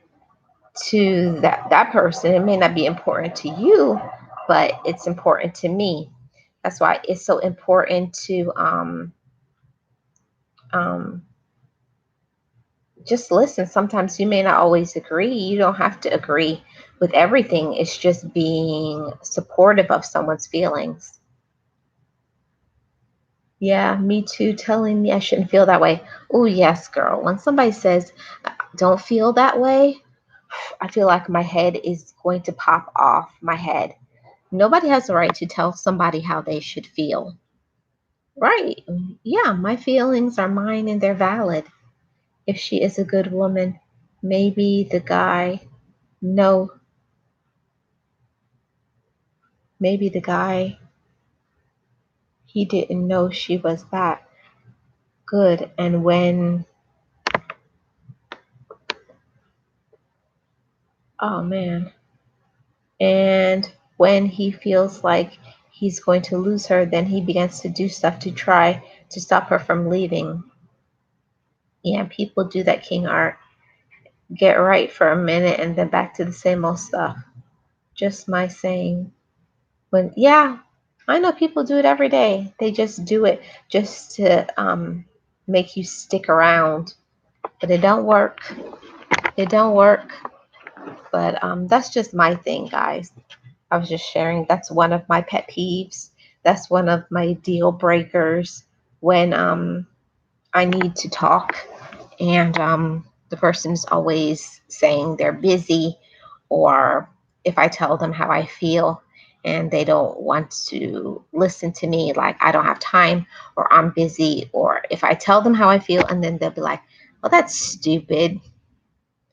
to that person. It may not be important to you, but it's important to me. That's why it's so important to um, just listen. Sometimes you may not always agree. You don't have to agree with everything. It's just being supportive of someone's feelings. Yeah, me too. Telling me I shouldn't feel that way. Oh, yes, girl. When somebody says, don't feel that way, I feel like my head is going to pop off my head. Nobody has the right to tell somebody how they should feel. Right. Yeah, my feelings are mine and they're valid. If she is a good woman, maybe the guy, no, maybe the guy, he didn't know she was that good. And when, oh man, and when he feels like he's going to lose her, then he begins to do stuff to try to stop her from leaving. Yeah, people do that, King Art. Get right for a minute and then back to the same old stuff. Just my saying. When, yeah, I know people do it every day. They just do it just to make you stick around. But it don't work. It don't work. But that's just my thing, guys. I was just sharing. That's one of my pet peeves. That's one of my deal breakers when I need to talk and the person is always saying they're busy, or if I tell them how I feel and they don't want to listen to me, like I don't have time or I'm busy, or if I tell them how I feel and then they'll be like, well, that's stupid,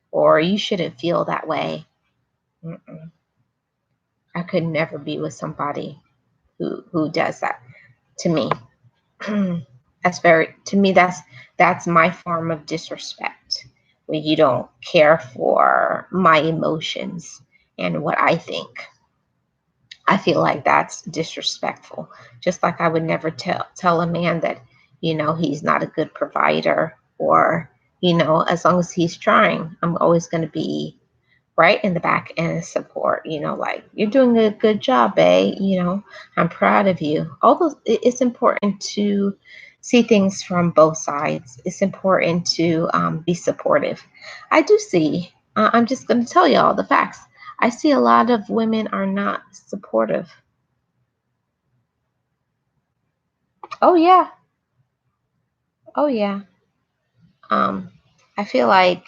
or you shouldn't feel that way. Mm-mm. I could never be with somebody who does that to me. That's very, to me, that's my form of disrespect, when you don't care for my emotions and what I think. I feel like that's disrespectful. Just like I would never tell a man that, he's not a good provider, or, as long as he's trying, I'm always going to be right in the back and support, like, you're doing a good job, babe. I'm proud of you. Although it's important to see things from both sides. It's important to be supportive. I do see, I'm just going to tell you all the facts. I see a lot of women are not supportive. Oh, yeah. Oh, yeah. Um, I feel like,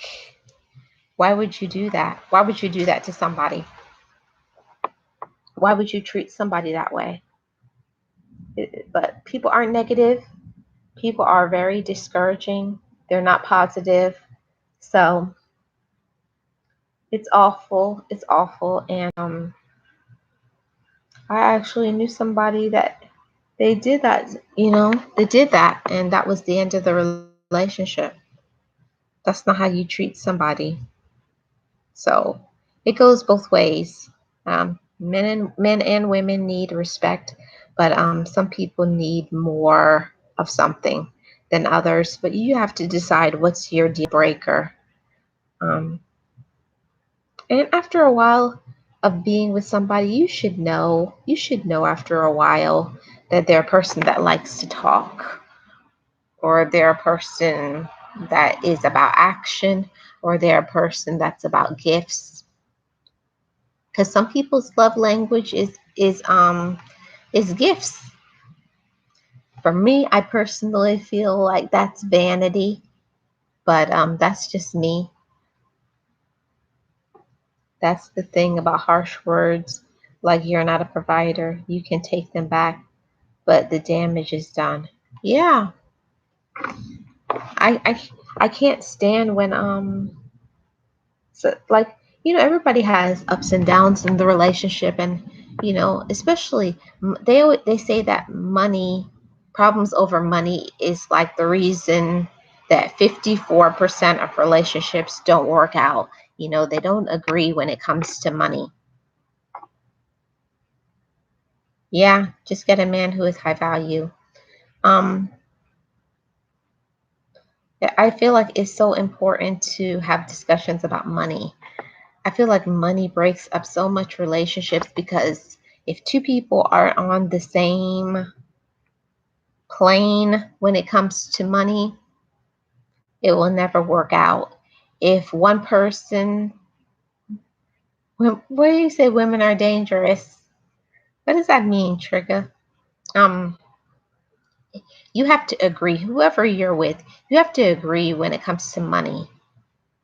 why would you do that? Why would you do that to somebody? Why would you treat somebody that way? But people aren't negative. People are very discouraging. They're not positive. So it's awful. It's awful. And I actually knew somebody that they did that, they did that. And that was the end of the relationship. That's not how you treat somebody. So it goes both ways. Men and women need respect, but some people need more of something than others. But you have to decide what's your deal breaker. Um, and after a while of being with somebody, you should know. You should know after a while that they're a person that likes to talk, or they're a person that is about action, or they're a person that's about gifts. Because some people's love language is gifts. For me, I personally feel like that's vanity, but that's just me. That's the thing about harsh words, like you're not a provider. You can take them back, but the damage is done. Yeah, I can't stand when so, like, everybody has ups and downs in the relationship, and especially they say that money, problems over money, is like the reason that 54% of relationships don't work out. They don't agree when it comes to money. Yeah, just get a man who is high value. um I feel like it's so important to have discussions about money. I feel like money breaks up so much relationships because if two people are on the same plane when it comes to money, it will never work out. If one person, what do you say women are dangerous? What does that mean, Trigger? Um, you have to agree, whoever you're with, you have to agree when it comes to money.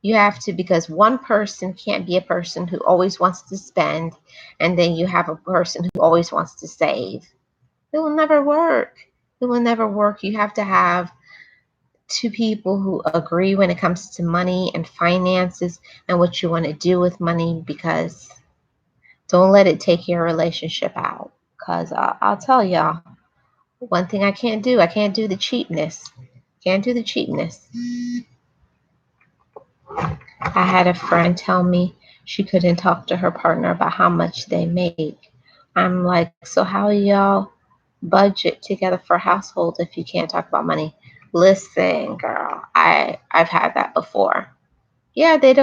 You have to, because one person can't be a person who always wants to spend, and then you have a person who always wants to save. It will never work. It will never work. You have to have two people who agree when it comes to money and finances and what you want to do with money, because don't let it take your relationship out. Because I'll tell y'all, one thing I can't do the cheapness. Can't do the cheapness. I had a friend tell me she couldn't talk to her partner about how much they make. I'm like, so how y'all budget together for a household if you can't talk about money? Listen, girl, I've had that before. Yeah, they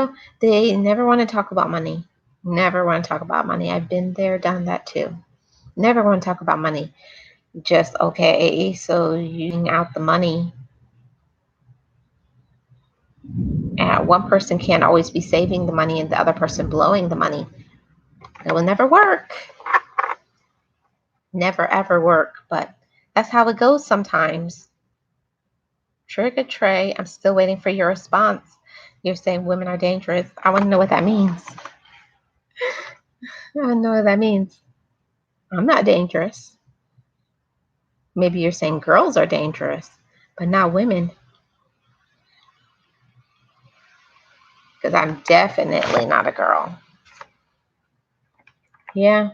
never want to talk about money. Never want to talk about money. I've been there, done that too. Never want to talk about money. Just okay, so you out the money. And one person can't always be saving the money and the other person blowing the money. It will never work. Never ever work. But that's how it goes sometimes. Trigger Trey, I'm still waiting for your response. You're saying women are dangerous. I want to know what that means. I want to know what that means. I'm not dangerous. Maybe you're saying girls are dangerous, but not women. Because I'm definitely not a girl. Yeah.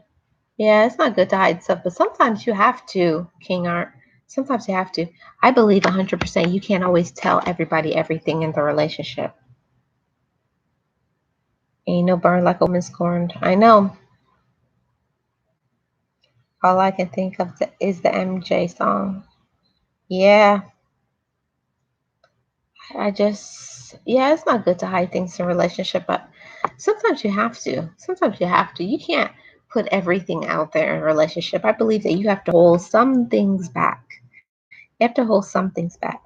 Yeah, it's not good to hide stuff, but sometimes you have to, King Art. Sometimes you have to. I believe 100% you can't always tell everybody everything in the relationship. Ain't no burn like a woman scorned. I know. All I can think of is the MJ song. Yeah, yeah, it's not good to hide things in a relationship, but sometimes you have to. Sometimes you have to. You can't put everything out there in a relationship. I believe that you have to hold some things back. You have to hold some things back.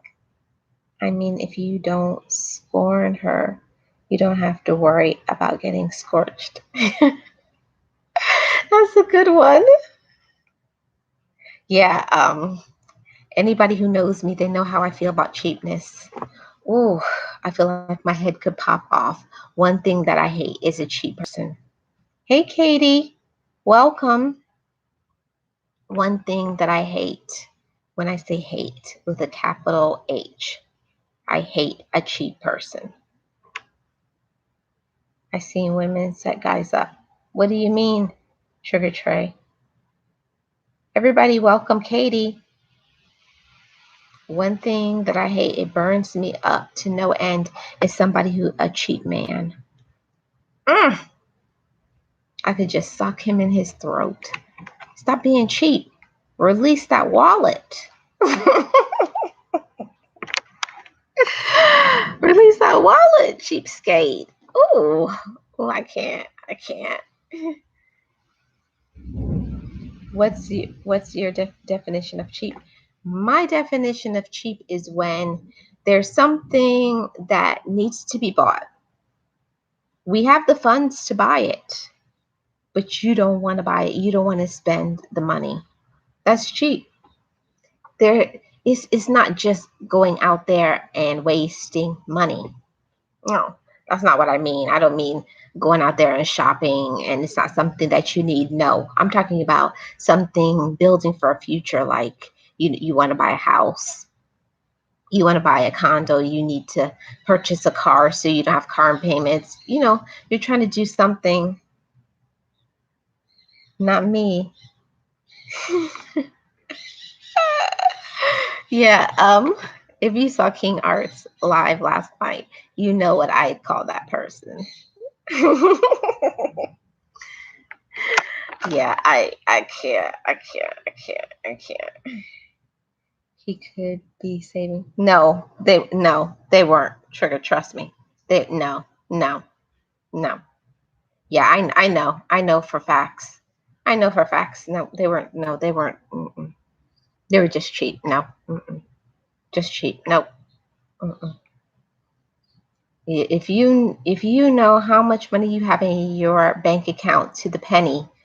I mean, if you don't scorn her, you don't have to worry about getting scorched. That's a good one. Yeah, anybody who knows me, they know how I feel about cheapness. Ooh, I feel like my head could pop off. One thing that I hate is a cheap person. Hey, Katie, welcome. One thing that I hate, when I say hate with a capital H, I hate a cheap person. I seen women set guys up. What do you mean, Sugar Tray? Everybody, welcome Katie. One thing that I hate, it burns me up to no end, is somebody who a cheap man. I could just suck him in his throat. Stop being cheap. Release that wallet. Release that wallet, cheapskate. Ooh, I can't. What's your definition of cheap? My definition of cheap is when there's something that needs to be bought. We have the funds to buy it, but you don't want to buy it. You don't want to spend the money. That's cheap. It's not just going out there and wasting money. No, that's not what I mean. I don't mean going out there and shopping and it's not something that you need. No, I'm talking about something building for a future. Like you want to buy a house, you want to buy a condo, you need to purchase a car so you don't have car payments. You're trying to do something. Not me. Yeah. If you saw King Arts live last night, you know what I'd call that person. Yeah, I can't. he could be saving. No, they weren't. Trigger, trust me. They no. Yeah, I know for facts. I know for facts. No, they weren't. No, they weren't. Mm-mm. They were just cheap. No, mm-mm. Just cheap. Nope. Mm-mm. If you know how much money you have in your bank account to the penny,